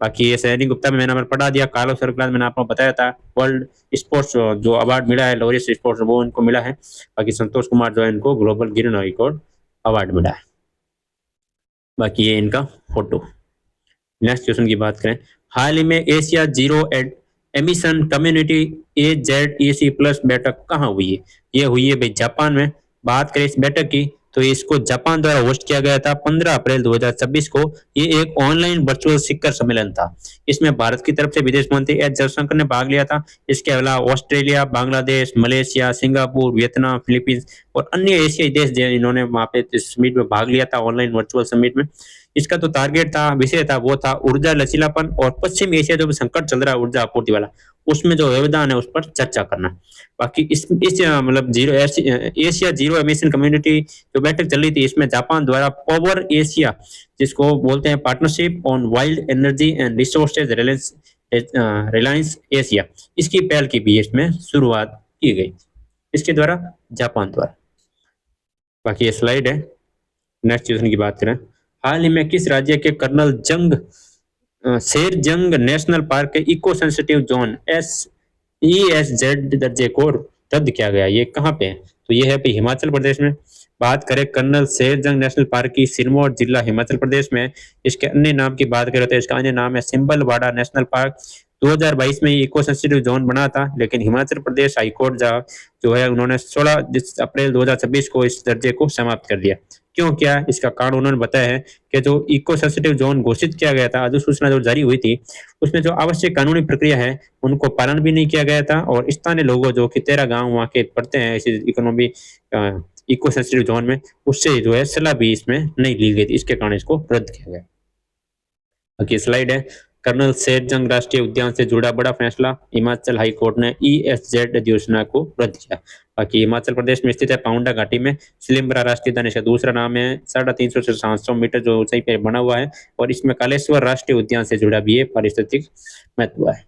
बाकी ये सयानी गुप्ता में मैंने पढ़ा दिया। कार्लोस सर्कलास मैंने आपको बताया था, वर्ल्ड स्पोर्ट्स जो अवार्ड मिला है लोरियस स्पोर्ट्स वो इनको मिला है। बाकी संतोष कुमार जो है इनको ग्लोबल ग्रीन रिकॉर्ड अवार्ड मिला है। बाकी ये इनका फोटो। नेक्स्ट क्वेश्चन की बात करें, हाल ही में Asia zero emission community AZEC plus बैठक कहाँ हुई है? ये हुई है भाई जापान में। बात करें इस बैठक की तो इसको जापान द्वारा होस्ट किया गया था 15 अप्रैल 2026 को। ये एक ऑनलाइन वर्चुअल शिखर सम्मेलन था। इसमें भारत की तरफ से विदेश मंत्री एस जयशंकर ने भाग लिया था। इसके अलावा Australia, Bangladesh, Malaysia, Singapore, Vietnam, Philippines और अन्य एशियाई देश इन्होंने वहां पे इस समिट में भाग लिया था, ऑनलाइन वर्चुअल समिट में। इसका तो टारगेट था, विषय था, वो था ऊर्जा लचीलापन और पश्चिम एशिया जो भी संकट चल रहा है ऊर्जा आपूर्ति वाला, उसमें जो योगदान है उस पर चर्चा करना। बाकी इस मतलब एशिया जीरो एमिशन कम्युनिटी जो बैठक चल रही थी, इसमें जापान द्वारा पावर एशिया, जिसको बोलते हैं partnership on wild energy and resources Reliance Asia, इसकी पहल की भी इसमें शुरुआत की गई इसके द्वारा, जापान द्वारा। बाकी ये स्लाइड है। नेक्स्ट क्वेश्चन की बात करें, हाल ही में किस राज्य के कर्नल शेर जंग नेशनल पार्क के इको सेंसिटिव जोन ESZ दर्जे को रद्द किया गया? ये कहाँ पे है? तो ये है हिमाचल प्रदेश में। बात करें कर्नल शेर जंग नेशनल पार्क की, सिरमौर जिला हिमाचल प्रदेश में। इसके अन्य नाम की बात करें तो इसका अन्य नाम है सिंबलवाड़ा नेशनल पार्क। 2022 में इको सेंसिटिव जोन बना था, लेकिन हिमाचल प्रदेश हाईकोर्ट जो है उन्होंने 16 अप्रैल 2026 को इस दर्जे को समाप्त कर दिया। क्यों किया, इसका कारण उन्होंने बताया है कि जो इको सेंसिटिव जोन घोषित किया गया था, अधिसूचना जो जारी हुई थी, उसमें जो आवश्यक कानूनी प्रक्रिया है उनको पालन भी नहीं किया गया था, और स्थानीय लोगों जो कि 13 गांव वहाँ के पड़ते हैं इस इकोनॉमी इको सेंसिटिव जोन में, उससे जो है सलाह भी इसमें नहीं ली गई थी, इसके कारण इसको रद्द किया गया। बाकी स्लाइड है, कर्नल शेरजंग राष्ट्रीय उद्यान से जुड़ा बड़ा फैसला, हिमाचल हाई कोर्ट ने ESZ अधिसूचना को रद्द किया। बाकी हिमाचल प्रदेश में स्थित है पाउंडा घाटी में, सिलिम्बरा राष्ट्रीय उद्यान इसका दूसरा नाम है। 350 से 700 मीटर जो ऊंचाई पर बना हुआ है, और इसमें कालेश्वर राष्ट्रीय उद्यान से जुड़ा भी है, पारिस्थितिक महत्व है।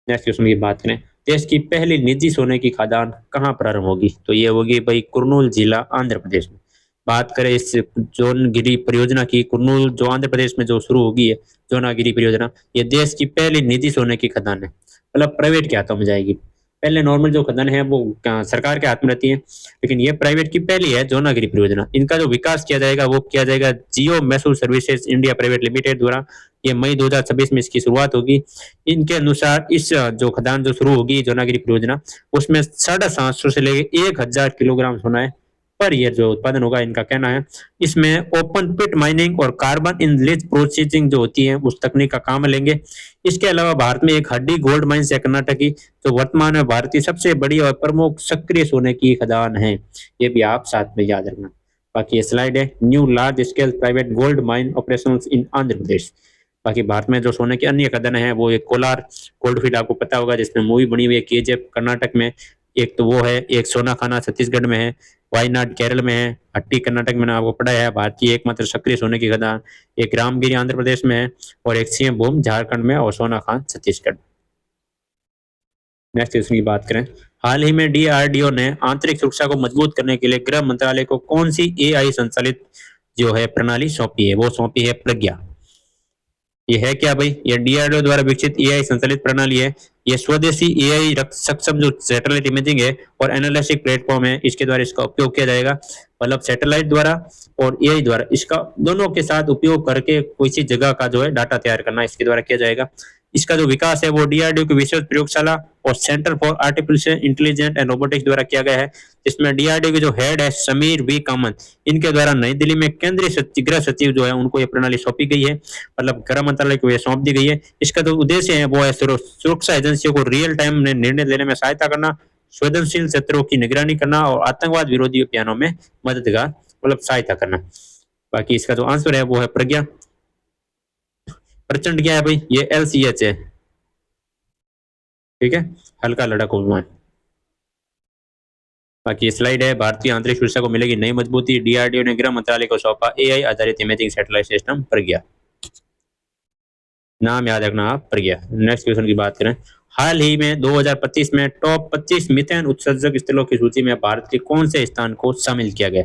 नेक्स्ट क्वेश्चन की बात करें, देश की पहली निजी सोने की खदान कहाँ प्रारंभ होगी? तो ये होगी भाई कुर्नूल जिला आंध्र प्रदेश में। बात करें इस जोनागिरी परियोजना की, कुर्नूल जो आंध्र प्रदेश में जो शुरू होगी है जोनागिरी परियोजना, ये देश की पहली निजी सोने की खदान है, मतलब प्राइवेट के हाथों में जाएगी। पहले नॉर्मल जो खदान है वो सरकार के हाथ में रहती है, लेकिन ये प्राइवेट की पहली है जोनागिरी परियोजना। इनका जो विकास किया जाएगा वो किया जाएगा Jio Mysore services India private limited द्वारा। ये मई 2026 में इसकी शुरुआत होगी। इनके अनुसार इस जो खदान जो शुरू होगी जोनागिरी परियोजना, उसमें 750 से लेकर 1000 किलोग्राम सोना है पर ईयर जो उत्पादन होगा, इनका कहना है। इसमें ओपन पिट माइनिंग और कार्बन इन लीच प्रोसेसिंग जो होती है उस तकनीक का काम लेंगे। इसके अलावा भारत में एक हड्डी गोल्ड माइंस है कर्नाटक की, जो वर्तमान में भारत की सबसे बड़ी और प्रमुख सक्रिय सोने की खदान है। ये भी आप साथ में याद रखना। बाकी ये स्लाइड है, new large scale private gold mine operation in Andhra Pradesh. बाकी भारत में जो सोने की अन्य खदान है वो एक कोलार गोल्ड फील्ड आपको पता होगा, जिसमें मूवी बनी हुई है KGF कर्नाटक में। एक तो वो है, एक सोना खाना छत्तीसगढ़ में है, वायनाड केरल में है, हट्टी कर्नाटक में आपको पढ़ा है, भारत की एकमात्र सक्रिय सोने की खदान। एक रामगिरी आंध्र प्रदेश में है, और एक सीएम भूम झारखंड में, और सोना खान छत्तीसगढ़। नेक्स्ट क्वेश्चन की बात करें, हाल ही में DRDO ने आंतरिक सुरक्षा को मजबूत करने के लिए गृह मंत्रालय को कौन सी AI संचालित जो है प्रणाली सौंपी है? वो सौंपी है प्रज्ञा। ये है क्या भाई? ये DRDO द्वारा विकसित AI संचालित प्रणाली है। ये स्वदेशी AI सक्षम जो सैटेलाइट इमेजिंग है और एनालिटिक प्लेटफॉर्म है, इसके द्वारा इसका उपयोग किया जाएगा। मतलब सैटेलाइट द्वारा और AI द्वारा इसका दोनों के साथ उपयोग करके किसी जगह का जो है डाटा तैयार करना इसके द्वारा किया जाएगा। इसका जो विकास है वो DRDO की विशेष प्रयोगशाला और centre for artificial intelligence and robotics द्वारा किया गया है, जिसमें DRDO के जो हेड है समीर V कामत, इनके द्वारा नई दिल्ली में केंद्रीय गृह सचिव जो है उनको ये प्रणाली सौंपी गई है, मतलब गृह मंत्रालय को ये सौंप दी गई है। इसका जो उद्देश्य है वो है सुरक्षा एजेंसियों को रियल टाइम में निर्णय लेने में सहायता करना, संवेदनशील क्षेत्रों की निगरानी करना और आतंकवाद विरोधी अभियानों में मददगार मतलब सहायता करना। बाकी इसका जो आंसर है वो है प्रज्ञा। प्रचंड क्या है भाई? ये LCH है, ठीक है, हल्का लड़ाकू विमान। बाकी स्लाइड है, भारतीय आंतरिक सुरक्षा को मिलेगी नई मजबूती, DRDO ने गृह मंत्रालय को सौंपा AI आधारित इमेजिंग सैटेलाइट सिस्टम प्रज्ञा। नाम याद रखना आप प्रज्ञा। नेक्स्ट क्वेश्चन की बात करें, हाल ही में 2025 में टॉप 25 मीथेन उत्सर्जक स्थलों की सूची में भारत के कौन से स्थान को शामिल किया गया?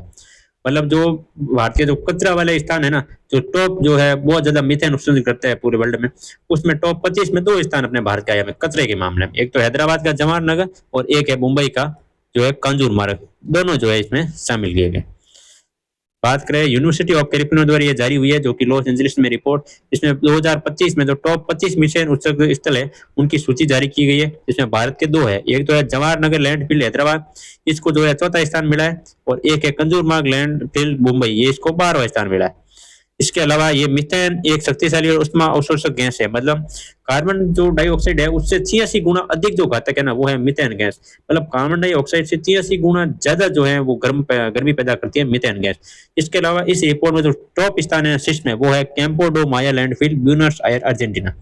मतलब जो भारत के जो कचरा वाले स्थान है ना, जो टॉप जो है बहुत ज्यादा मीथेन उत्सर्जन करते हैं पूरे वर्ल्ड में, उसमें टॉप 25 में 2 स्थान अपने भारत के आए हैं कचरे के मामले में। एक तो हैदराबाद का जवाहर नगर और एक है मुंबई का जो है कांजूर मार्ग, दोनों जो है इसमें शामिल किए गए। बात करें यूनिवर्सिटी ऑफ कैलिफोर्निया द्वारा ये जारी हुई है जो कि लॉस एंजलिस में रिपोर्ट, इसमें 2025 में जो टॉप 25 मिशन उत्सर्जक स्थल है उनकी सूची जारी की गई है, जिसमें भारत के 2 है, एक तो है जवाहर नगर लैंडफिल हैदराबाद, इसको जो है 4था स्थान मिला है, और एक है कंजूर मार्ग लैंडफिल मुंबई, ये इसको 12वां स्थान मिला है। इसके अलावा ये मीथेन एक शक्तिशाली और उष्मा अवशोषक गैस है, मतलब कार्बन जो डाइऑक्साइड है उससे 86 गुना अधिक जो घातक है ना वो है मीथेन गैस। मतलब कार्बन डाइऑक्साइड से 86 गुना ज्यादा जो है वो गर्मी पैदा करती है मीथेन गैस। इसके अलावा इस रिपोर्ट में जो टॉप स्थान है शीर्ष में वो है कैंपो डो माया लैंडफिल ब्यूनस आयर अर्जेंटीना,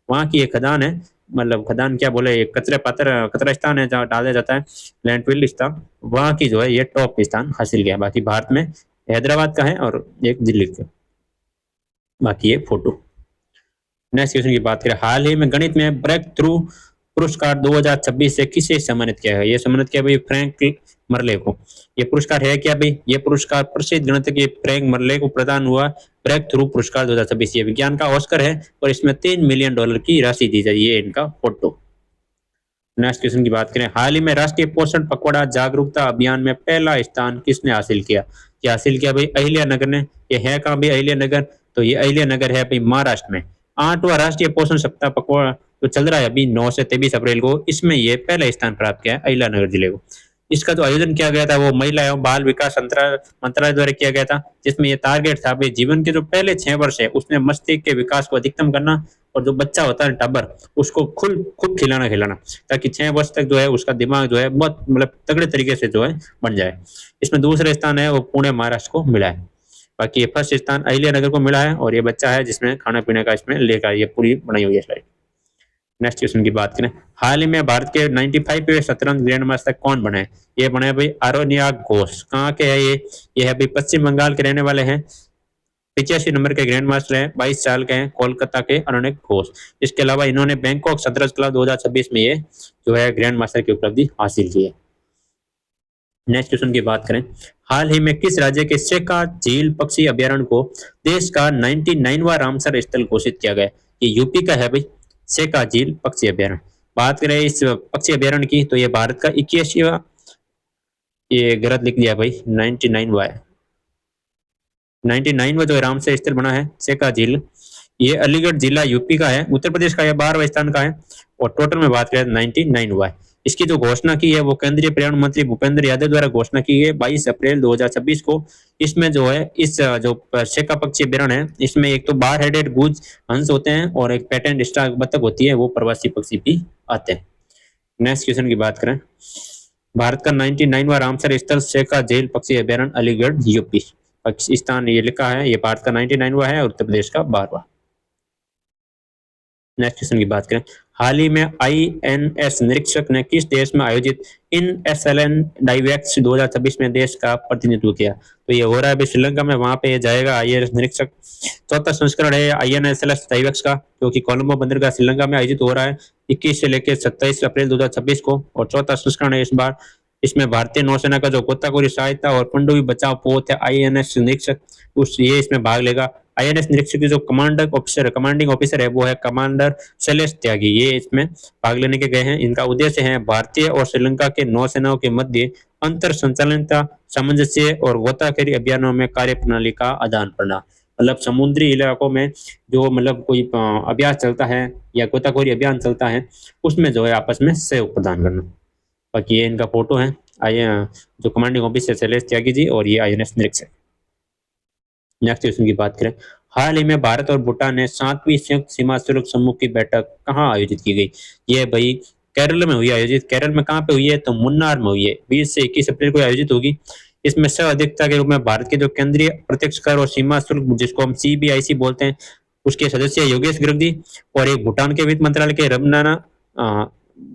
वहाँ की एक खदान है, मतलब खदान क्या बोले, एक कचरे पात्र कचरा स्थान है जहाँ डाला जाता है लैंडफिल स्थान, वहाँ की जो है ये टॉप स्थान हासिल किया है। बाकी भारत में हैदराबाद का है और एक दिल्ली का, बाकी ये फोटो। नेक्स्ट क्वेश्चन की बात करें, हाल ही में गणित में ब्रेक थ्रू पुरस्कार 2026 से किसे सम्मानित किया है? ये सम्मानित किया भाई फ्रैंक मरले को। ये पुरस्कार है क्या भाई? ये पुरस्कार प्रसिद्ध गणितज्ञ फ्रैंक मरले को प्रदान हुआ ब्रेक थ्रू पुरस्कार 2026। ये विज्ञान का ऑस्कर है और इसमें $3 मिलियन की राशि दी जाए, ये इनका फोटो। नेक्स्ट क्वेश्चन की बात करें, हाल ही में राष्ट्रीय पोषण पखवाड़ा जागरूकता अभियान में पहला स्थान किसने हासिल किया? ये हासिल किया भाई अहिल्या नगर ने। ये है कहाँ भाई अहिल्या नगर? तो ये अहिल्या नगर है भाई महाराष्ट्र में। 8वां राष्ट्रीय पोषण सप्ताह पखवाड़ा जो चल रहा है अभी 9 से 23 अप्रैल को, इसमें ये पहला स्थान प्राप्त किया है अहिल्या नगर जिले को। इसका जो आयोजन किया गया था वो महिला एवं बाल विकास मंत्रालय द्वारा किया गया था, जिसमें ये टारगेट था भाई जीवन के जो पहले 6 वर्ष है उसमें मस्तिष्क के विकास को अधिकतम करना, और जो बच्चा होता है टबर उसको खूब खिलाना, ताकि 6 वर्ष तक जो है उसका दिमाग जो है बहुत मतलब तगड़े तरीके से जो है बन जाए। इसमें दूसरा स्थान है वो पुणे महाराष्ट्र को मिला है। बाकी ये फर्स्ट स्थान अहिल्या नगर को मिला है, और ये बच्चा है जिसमें खाना पीने का इसमें लेकर ये पूरी बनाई हुई है स्लाइड। नेक्स्ट क्वेश्चन की बात करें, हाल ही में भारत के 95वें शतरंज ग्रैंड मास्टर कौन बने? ये बने भाई आरोनियाक घोष। कहाँ के है ये है भाई पश्चिम बंगाल के रहने वाले हैं, 85 नंबर के ग्रैंड मास्टर हैं, 22 साल के हैं, कोलकाता के अरोनिक घोष। इसके अलावा इन्होंने बैंकॉक शतरंज क्लब 2026 में ये जो है ग्रैंड मास्टर की उपलब्धि हासिल की है। नेक्स्ट क्वेश्चन की बात करें, हाल ही में किस राज्य के सेका झील पक्षी अभ्यारण्य को देश का 99वां रामसर स्थल घोषित किया गया? ये यूपी का है भाई सेका झील पक्षी अभ्यारण्य। बात करें इस पक्षी अभ्यारण्य की तो ये भारत का 81वां, ये गलत लिख दिया भाई 99वां है, 99वां जो रामसर स्थल बना है सेका झील, ये अलीगढ़ जिला यूपी का है, उत्तर प्रदेश का, यह 12वां स्थान का है, और टोटल में बात करें 99 हुआ है। इसकी जो घोषणा की है वो केंद्रीय पर्यावरण मंत्री भूपेंद्र यादव द्वारा घोषणा की है 22 अप्रैल 2026 को। इसमें जो है इस जो सेका पक्षी अभ्यारण्य है इसमें एक तो बार हेडेड गूज हंस होते हैं और एक पैटेंट स्टार बतख होती है, वो प्रवासी पक्षी भी आते हैं। नेक्स्ट क्वेश्चन की बात करें, भारत का 99वां रामसर स्थल सेका झील पक्षी अभ्यारण्य अलीगढ़ यूपी, पाकिस्तान ये लिखा है, ये भारत का 99वां है और उत्तर प्रदेश का 12वां। नेक्स्ट क्वेश्चन की बात करें, हाल ही में आईएनएस निरीक्षक ने किस देश में आयोजित इन एसएलएन डाइवेक्स 2026 में देश का प्रतिनिधित्व किया? तो ये हो रहा है अभी श्रीलंका में, वहां पे जाएगा आईएनएस निरीक्षक। चौथा संस्करण है आईएनएसएलएस डाइवेक्स का, जो कि कोलंबो बंदरगाह श्रीलंका में आयोजित हो रहा है 21 से लेकर 27 अप्रैल 2026 को, और चौथा संस्करण है इस बार। इसमें भारतीय नौसेना का जो गोताखोरी सहायता और पनडुब्बी बचाव पोत है आईएनएस निरीक्षक, उस ये इसमें भाग लेगा। आईएनएस निरीक्षक की जो कमांडिंग ऑफिसर है वो है कमांडर शैलेश त्यागी, ये इसमें भाग लेने के गए हैं। इनका उद्देश्य है भारतीय और श्रीलंका के नौसेनाओं के मध्य अंतर संचालनता, सामंजस्य और गोताखोरी अभियानों में कार्य प्रणाली का आदान प्रदान। मतलब समुद्री इलाकों में जो मतलब कोई अभ्यास चलता है या गोताखोरी अभियान चलता है उसमें जो है आपस में सहयोग प्रदान करना। बाकी ये इनका फोटो है, जो कमांडिंग ऑफिसर शैलेश त्यागी जी, और ये आईएनएस निरीक्षक। नेक्स्ट क्वेश्चन की बात करें, हाल ही में भारत और भूटान ने 7वीं संयुक्त सीमा शुल्क समूह की बैठक कहाँ आयोजित की गई? ये भाई केरल में हुई आयोजित। केरल में कहाँ पे हुई है? तो मुन्नार में हुई है, 20 से 21 अप्रैल को आयोजित होगी। इसमें सह अध्यक्षता के रूप में भारत के जो केंद्रीय प्रत्यक्ष कर और सीमा शुल्क जिसको हम सीबीआईसी बोलते हैं उसके सदस्य योगेश गर्ग जी, और एक भूटान के वित्त मंत्रालय के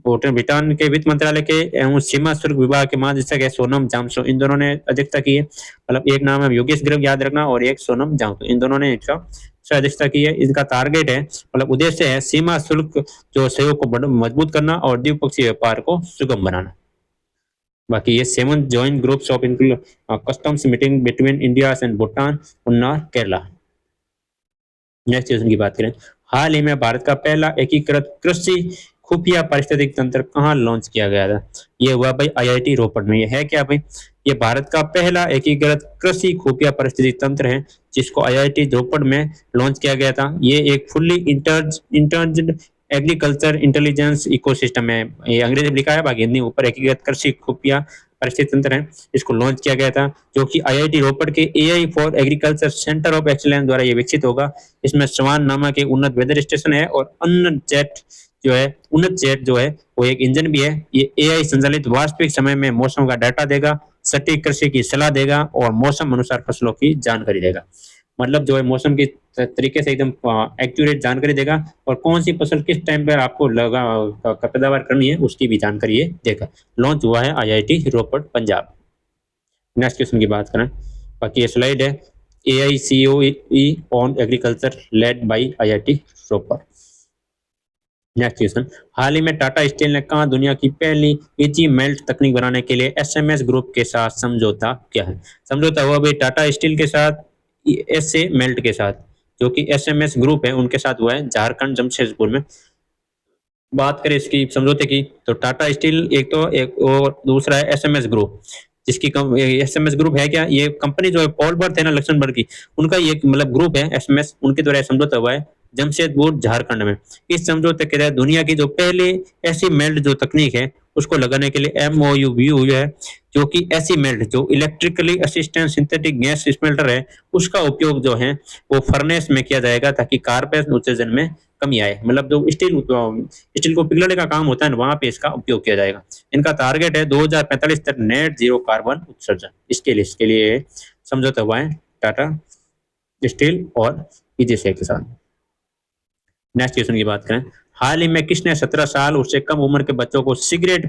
भूटान के वित्त मंत्रालय के एवं सीमा शुल्क विभाग के महानिदेशक है सोनम जामसो, इन दोनों ने अध्यक्षता की है। मतलब एक नाम है योगेश गर्ग, याद रखना, और एक सोनम जामसो, इन दोनों ने इसका अध्यक्षता की है। इनका टारगेट है, मतलब उद्देश्य है सीमा शुल्क जो सहयोग को मजबूत करना और द्विपक्षीय व्यापार को सुगम बनाना। बाकी ये 7 joint groups of customs meeting between India and Bhutan, Unnao, Kerala. Next question की बात करें, हाल ही में भारत का पहला एकीकृत कृषि खुफिया पारिस्थितिक तंत्र कहाँ लॉन्च किया गया था? ये हुआ भाई आईआईटी रोपड़ में। ये है क्या भाई? ये भारत का पहला एकीकृत कृषि खुफिया पारिस्थितिक तंत्र है, जिसको आईआईटी रोपड़ में लॉन्च किया गया था। ये एक फुल्ली इंटर्ज्ड एग्रीकल्चर इंटेलिजेंस इकोसिस्टम है। ये अंग्रेजी में लिखा है, बाकी हिंदी ऊपर एकीकृत कृषि खुफिया परिस्थिति तंत्र है। इसको लॉन्च किया गया था, जो कि आईआईटी रोपड़ के AI for agriculture centre of excellence द्वारा ये विकसित होगा। इसमें स्वान नामक एक उन्नत वेदर स्टेशन है, और उन्नत जेट जो है वो एक इंजन भी है। ये एआई संचालित वास्तविक समय में मौसम का डाटा देगा, सटीक कृषि की सलाह देगा और मौसम अनुसार फसलों की जानकारी देगा। मतलब जो है मौसम की तरीके से एकदम एक्यूरेट जानकारी देगा, और कौन सी फसल किस टाइम पर आपको पैदावार करनी है उसकी भी जानकारी ये देगा। लॉन्च हुआ है IIT Ropar, Punjab. Next question की बात करें, बाकी ये स्लाइड है AICOE on agriculture led by IIT Ropar. Next question, हाल ही में टाटा स्टील ने कहा दुनिया की पहली इजी मेल्ट तकनीक बनाने के लिए एसएमएस ग्रुप के साथ समझौता किया है? समझौता हुआ भाई टाटा स्टील के साथ, एसए मेल्ट के साथ, जो कि एसएमएस ग्रुप है उनके साथ हुआ है, झारखंड जमशेदपुर में। बात करें इसकी समझौते की, तो टाटा स्टील एक और दूसरा है एसएमएस ग्रुप, जिसकी एसएमएस ग्रुप है क्या? ये कंपनी जो है पॉल बर्थ है ना लक्समबर्ग की, उनका ये मतलब ग्रुप है एसएमएस, उनके द्वारा समझौता हुआ है जमशेदपुर, झारखंड में। इस समझौते के तहत दुनिया की जो पहले ऐसी मेल्ट जो तकनीक है उसको लगाने के लिए एमओयू भी हुई है, जो कि ऐसी मेल्ट जो electrically assistant synthetic gas smelter है, उसका उपयोग जो है वो फर्नेस में किया जाएगा, ताकि कार्बन उत्सर्जन में कमी आए। मतलब जो स्टील को पिघलाने का काम होता है, वहां पे इसका उपयोग किया जाएगा। इनका टारगेट है 2045 तक नेट जीरो कार्बन उत्सर्जन। इसके लिए समझौता हुआ है टाटा स्टील और ईजीसी के साथ। नेक्स्ट क्वेश्चन की बात करें, हाल ही में किसने 17 साल उससे कम उम्र के बच्चों को सिगरेट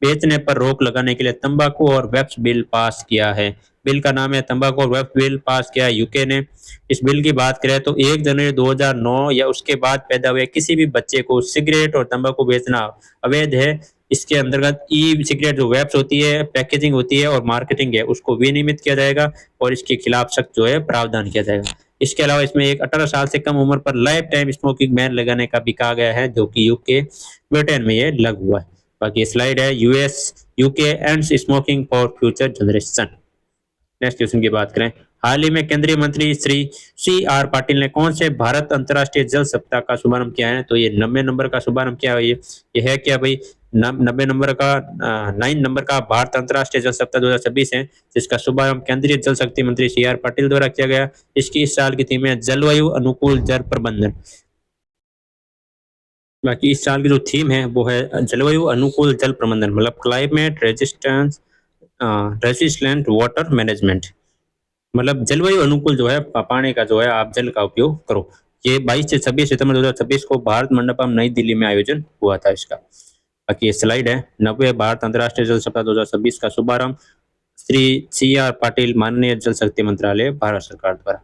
बेचने पर रोक लगाने के लिए तंबाकू और वेप्स बिल पास किया है? बिल का नाम है तंबाकू और वेप्स बिल, पास किया यूके ने। इस बिल की बात करें तो 1 जनवरी 2009 या उसके बाद पैदा हुए किसी भी बच्चे को सिगरेट और तंबाकू बेचना अवैध है। इसके अंतर्गत ई सिगरेट जो वेप्स होती है, पैकेजिंग होती है और मार्केटिंग है, उसको विनियमित किया जाएगा और इसके खिलाफ सख्त जो है प्रावधान किया जाएगा। इसके अलावा इसमें एक 18 साल से कम उम्र पर लाइफ टाइम स्मोकिंग बैन लगाने का भी कहा गया है, जो कि यूके ब्रिटेन में ये लागू हुआ है। बाकी स्लाइड है UK ends smoking for future generation. Next question की बात करें, हाल ही में केंद्रीय मंत्री श्री CR पाटिल ने कौन से भारत अंतर्राष्ट्रीय जल सप्ताह का शुभारंभ किया है? तो ये 90 नंबर का शुभारंभ किया है। ये है क्या भाई? 90 नंबर का 9 नंबर का भारत अंतर्राष्ट्रीय जल सप्ताह 2026 है, जिसका शुभारंभ केंद्रीय जल शक्ति मंत्री CR पाटिल द्वारा किया गया। इसकी इस साल की थीम है जलवायु अनुकूल जल प्रबंधन। बाकी इस साल की जो थीम है वो है जलवायु अनुकूल जल प्रबंधन, मतलब क्लाइमेट रेजिस्टेंट वाटर मैनेजमेंट। मतलब जलवायु अनुकूल जो है पानी का जो है आप जल का उपयोग करो। ये 22 से 26 सितंबर 2026 को भारत मंडपम नई दिल्ली में आयोजन हुआ था इसका। बाकी ये स्लाइड है 90 भारत अंतर्राष्ट्रीय जल सप्ताह 2026 का शुभारंभ श्री CR पाटिल, माननीय जल शक्ति मंत्रालय, भारत सरकार द्वारा।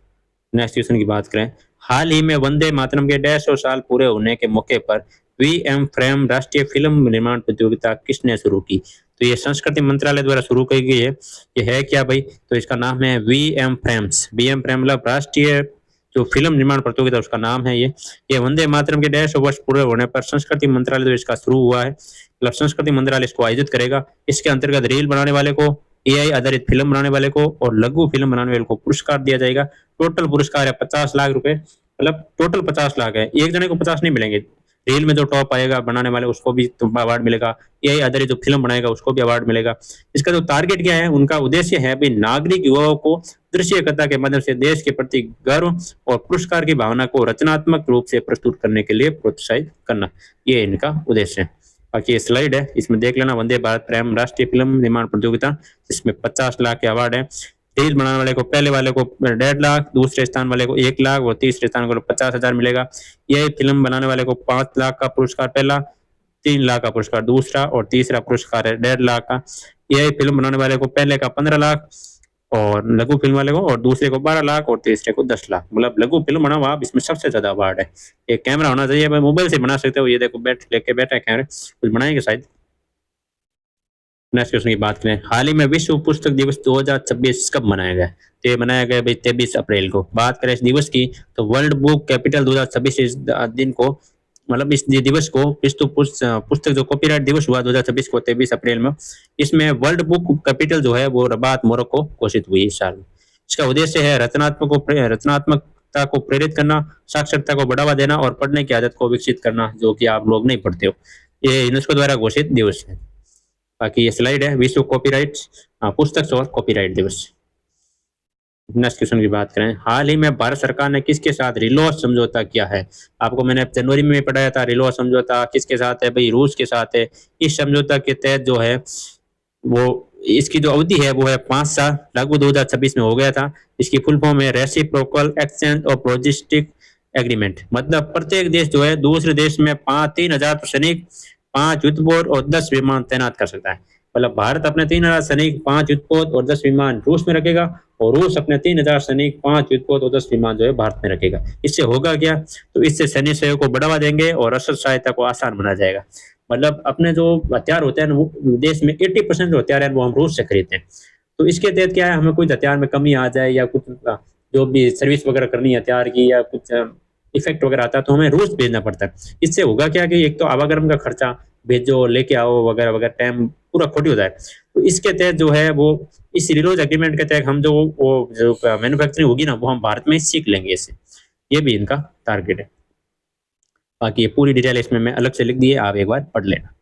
नेक्स्ट क्वेश्चन की बात करें, हाल ही में वंदे मातरम के 150 साल पूरे होने के मौके पर VM फ्रेम राष्ट्रीय फिल्म निर्माण प्रतियोगिता किसने शुरू की? तो ये संस्कृति मंत्रालय द्वारा शुरू की गई है। ये है क्या भाई? तो इसका नाम है VM फ्रेम्स। VM फ्रेम मतलब राष्ट्रीय जो फिल्म निर्माण प्रतियोगिता, उसका नाम है ये वंदे मातरम के 150 वर्ष पूरे होने पर संस्कृति मंत्रालय द्वारा इसका शुरू हुआ है। मतलब संस्कृति मंत्रालय इसको आयोजित करेगा। इसके अंतर्गत रील बनाने वाले को, AI आधारित फिल्म बनाने वाले को और लघु फिल्म बनाने वाले को पुरस्कार दिया जाएगा। टोटल पुरस्कार है 50 लाख रुपए, मतलब टोटल 50 लाख है। एक जने को 50 नहीं मिलेंगे। रील में जो टॉप आएगा बनाने वाले उसको भी अवार्ड मिलेगा, AI आधारित जो फिल्म बनाएगा उसको भी अवार्ड मिलेगा। इसका जो टारगेट क्या है, उनका उद्देश्य है भी नागरिक युवाओं को दृश्यकथा के माध्यम से देश के प्रति गर्व और पुरस्कार की भावना को रचनात्मक रूप से प्रस्तुत करने के लिए प्रोत्साहित करना, ये इनका उद्देश्य है। बाकी ये स्लाइड है, इसमें देख लेना वंदे भारत प्रेम राष्ट्रीय फिल्म निर्माण प्रतियोगिता, जिसमें 50 लाख के अवार्ड है। रील बनाने वाले को, पहले वाले को 1.5 लाख, दूसरे स्थान वाले को 1 लाख और तीसरे स्थान वाले को 50,000 मिलेगा। यही फिल्म बनाने वाले को 5 लाख का पुरस्कार पहला, 3 लाख का पुरस्कार दूसरा, और तीसरा पुरस्कार है 1.5 लाख का। एआई फिल्म बनाने वाले को पहले का 15 लाख, और लघु फिल्म वाले को, और दूसरे को 12 लाख, और तीसरे को 10 लाख। मतलब लघु फिल्म बना हुआ आप, इसमें सबसे ज्यादा अवार्ड है। एक कैमरा होना चाहिए, भाई मोबाइल से बना सकते हो, ये देखो बैठ लेके बैठा है कैमरे, कुछ बनाएंगे शायद। नेक्स्ट क्वेश्चन की बात करें, हाल ही में विश्व पुस्तक दिवस 2026 कब मनाया गया? तो ये मनाया गया भाई 23 अप्रैल को। बात करें इस दिवस की, तो वर्ल्ड बुक कैपिटल 2026 इस दिन को, मतलब इस दिवस को विश्व पुस्तक जो कॉपीराइट दिवस हुआ 2026 को 23 अप्रैल में, इसमें वर्ल्ड बुक कैपिटल जो है वो रबात मोरक्को घोषित हुई इस साल। इसका उद्देश्य है रचनात्मकता को प्रेरित करना, साक्षरता को बढ़ावा देना और पढ़ने की आदत को विकसित करना, जो कि आप लोग नहीं पढ़ते हो। ये यूनेस्को द्वारा घोषित दिवस है। बाकी ये स्लाइड है विश्व कॉपीराइट पुस्तक और कॉपीराइट दिवस। नेक्स्ट क्वेश्चन की बात करें, हाल ही में भारत सरकार ने किसके साथ रिलोस समझौता किया है? आपको मैंने जनवरी में पढ़ाया था, रिलोस समझौता किसके साथ है भाई? रूस के साथ है। इस समझौता के तहत जो है वो, इसकी जो अवधि है वो है 5 साल, लागू 2026 में हो गया था। इसकी फुल फॉर्म है reciprocal exchange of logistic agreement. मतलब प्रत्येक देश जो है दूसरे देश में 3,000 सैनिक, 5 युद्धपोत और 10 विमान तैनात कर सकता है। मतलब भारत अपने 3,000 सैनिक, 5 युद्धपोत और 10 विमान रूस में रखेगा, और रूस अपने 3,000 सैनिक, 5 युद्धपोत और 10 विमान जो है भारत में रखेगा। इससे होगा क्या? तो इससे सैन्य सहयोग को बढ़ावा देंगे और रसद सहायता को आसान बना जाएगा। मतलब अपने जो हथियार होते हैं ना, देश में 80% जो हथियार है वो हम रूस से खरीदते हैं। तो इसके तहत क्या है, हमें कुछ हथियार में कमी आ जाए या कुछ जो भी सर्विस वगैरह करनी है हथियार की, या कुछ इफेक्ट वगैरह आता है, तो हमें रूस भेजना पड़ता है। इससे होगा क्या कि एक तो आवागमन का खर्चा, भेजो लेके आओ वगैरह वगैरह, टाइम पूरा खोटी हो जाए। तो इसके तहत जो है वो, इस रिलोज एग्रीमेंट के तहत हम जो मैन्युफैक्चरिंग होगी ना, वो हम भारत में सीख लेंगे इससे। ये भी इनका टारगेट है। बाकी ये पूरी डिटेल इसमें मैं अलग से लिख दी है, आप एक बार पढ़ लेना।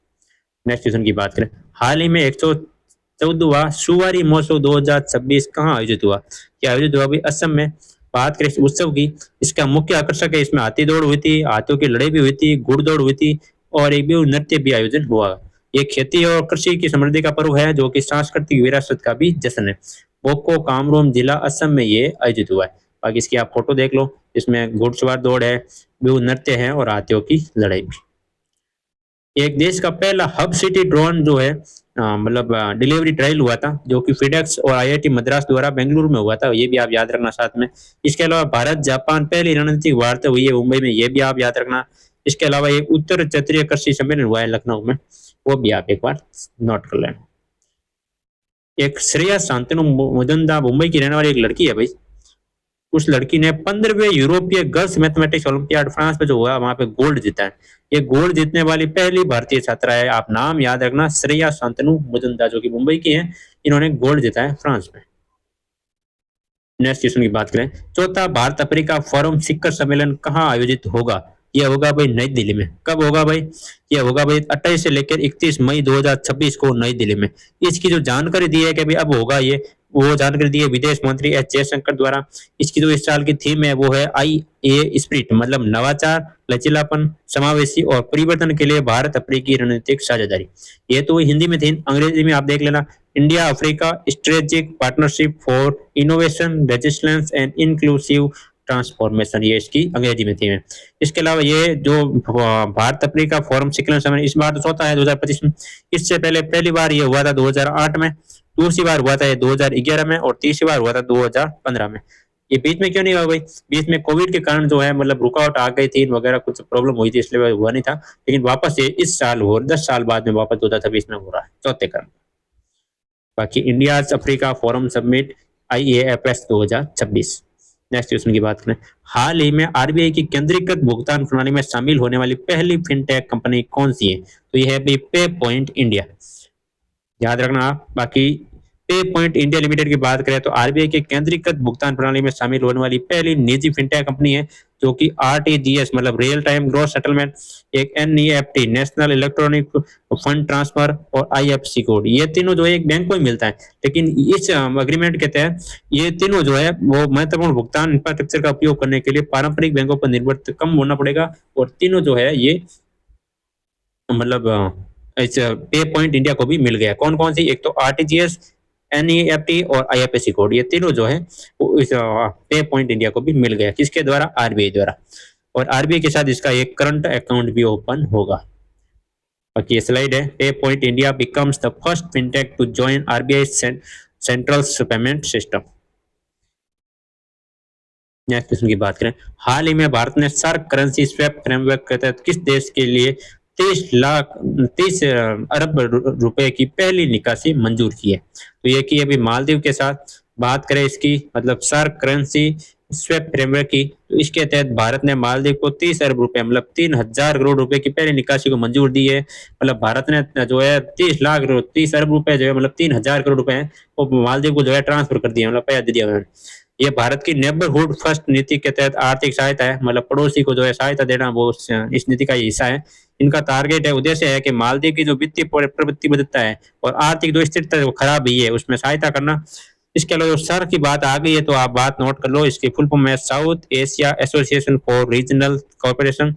नेक्स्ट क्वेश्चन की बात करें, हाल ही में 114वां सुवारी महोत्सव 2026 कहाँ आयोजित हुआ? क्या आयोजित हुआ भाई? असम में। बात करें इस उत्सव की, इसका मुख्य आकर्षक है, इसमें हाथी दौड़ हुई थी, हाथियों की लड़ाई भी हुई थी, घुड़ दौड़ हुई थी, और एक भी नृत्य भी आयोजित हुआ। ये खेती और कृषि की समृद्धि का पर्व है, जो कि सांस्कृतिक विरासत का भी जश्न है। बोको कामरूप जिला असम में ये आयोजित हुआ है। बाकी इसकी आप फोटो देख लो, इसमें घुड़सवार दौड़ है, विभिन्न नृत्य है, और हाथियों की लड़ाई भी। एक देश का पहला हब सिटी ड्रोन जो है, मतलब डिलीवरी ट्रायल हुआ था, जो कि फिडेक्स और आईआईटी मद्रास द्वारा बेंगलुरु में हुआ था। ये भी आप याद रखना साथ में। इसके अलावा भारत जापान पहली रणनीतिक वार्ता हुई है मुंबई में, ये भी आप याद रखना। इसके अलावा एक उत्तर क्षेत्रीय कृषि सम्मेलन हुआ है लखनऊ में, वो भी आप एक बार नोट कर लेना। एक श्रेया शांतनु मुजुमदार मुंबई की रहने वाली एक लड़की है भाई। उस लड़की ने 15वें यूरोपीय गर्ल्स मैथमेटिक्स ओलंपियाड फ्रांस में जो हुआ, वहां पे गोल्ड जीता है। ये गोल्ड जीतने वाली पहली भारतीय छात्रा है। आप नाम याद रखना, श्रेया शांतनु मुजुमदार, जो कि मुंबई की है। इन्होंने गोल्ड जीता है फ्रांस में। नेक्स्ट क्वेश्चन की बात करें, चौथा भारत अफ्रीका फोरम शिखर सम्मेलन कहाँ आयोजित होगा? यह होगा भाई नई दिल्ली में। कब होगा भाई? यह होगा भाई 28 से लेकर 31 मई 2026 को नई दिल्ली में। इसकी जो जानकारी दी है कि भाई अब होगा ये, वो जानकारी दी है विदेश मंत्री एस जयशंकर द्वारा। इसकी जो इस साल की थीम है वो है आई ए स्पिरिट, मतलब नवाचार, लचीलापन, समावेशी और परिवर्तन के लिए भारत अफ्रीकी रणनीतिक साझेदारी। ये तो हिंदी में थी, अंग्रेजी में आप देख लेना, India Africa strategic partnership for innovation, resistance and inclusive transformation, ये इसकी अंग्रेजी में थी है। इसके अलावा ये जो भारत अफ्रीका फोरम शिखर सम्मेलन इस बार तो चौथा है 2025 में। इससे पहले पहली बार ये हुआ था 2008 में, दूसरी बार हुआ था ये 2011 में, और तीसरी बार हुआ था 2015 में। ये बीच में क्यों नहीं हुआ भाई? बीच में कोविड के कारण जो है, मतलब रुकावट आ गई थी वगैरह, कुछ प्रॉब्लम हुई थी, इसलिए हुआ नहीं था। लेकिन वापस ये इस साल हो, 10 साल बाद में वापस 2026 में हो रहा है, चौथे कारण। बाकी India Africa forum summit IAFS 2026। Next question की बात करें, हाल ही में आरबीआई की केंद्रीकृत भुगतान प्रणाली में शामिल होने वाली पहली फिनटेक कंपनी कौन सी है? तो यह है पे पॉइंट इंडिया, याद रखना आप। बाकी पे पॉइंट इंडिया लिमिटेड की बात करें तो आरबीआई के केंद्रीकृत भुगतान प्रणाली में शामिल होने वाली पहली निजी फिनटेक कंपनी है, जो कि आरटीजीएस मतलब रियल टाइम ग्रॉस सेटलमेंट, एक NEFT national electronic fund transfer, और आईएफएससी कोड, ये तीनों जो है एक बैंक को ही मिलता है। लेकिन इस अग्रीमेंट के तहत ये तीनों जो है वो महत्वपूर्ण भुगतान इंफ्रास्ट्रक्चर का उपयोग करने के लिए पारंपरिक बैंकों पर निर्भर कम होना पड़ेगा, और तीनों जो है ये मतलब इस पे पॉइंट इंडिया को भी मिल गया। कौन कौन सी? एक तो आरटीजीएस, एनईएफटी और आईएफएससी कोड, ये तीनों जो है वो इस पे पॉइंट इंडिया को भी मिल गया। किसके द्वारा? आरबीआई द्वारा। और आरबीआई के साथ इसका एक करंट अकाउंट भी ओपन होगा। बाकी ये स्लाइड है, Pay Point India becomes the first fintech to join RBI central payment system. Next question की बात करें, हाल ही में भारत ने सार्क करेंसी स्वैप फ्रेमवर्क के तहत किस देश के लिए 30 अरब रुपए की पहली निकासी मंजूर की है? तो ये की अभी मालदीव के साथ। बात करें इसकी मतलब सार्क करेंसी स्वैप फ्रेमवर्क की, तो इसके तहत भारत ने मालदीव को 30 अरब रुपए मतलब 3,000 करोड़ रुपए की पहली निकासी को मंजूर दी है। मतलब भारत ने जो है 30 अरब रुपए जो है मतलब 3,000 करोड़ रुपए है वो मालदीव को जो है ट्रांसफर कर दिया, मतलब पैसा दे दिया उन्होंने। ये भारत की नेबरहुड फर्स्ट नीति के तहत आर्थिक सहायता है, मतलब पड़ोसी को जो है सहायता देना, वो इस नीति का हिस्सा है। इनका टारगेट है, उद्देश्य है कि मालदीव की जो वित्तीय प्रवृत्ति बदलता है और आर्थिक जो स्थिरता है वो खराब ही है उसमें सहायता करना। इसके अलावा सर की बात आ गई है तो आप बात नोट कर लो, इसकी फुल फॉर्म है South Asia association for regional cooperation.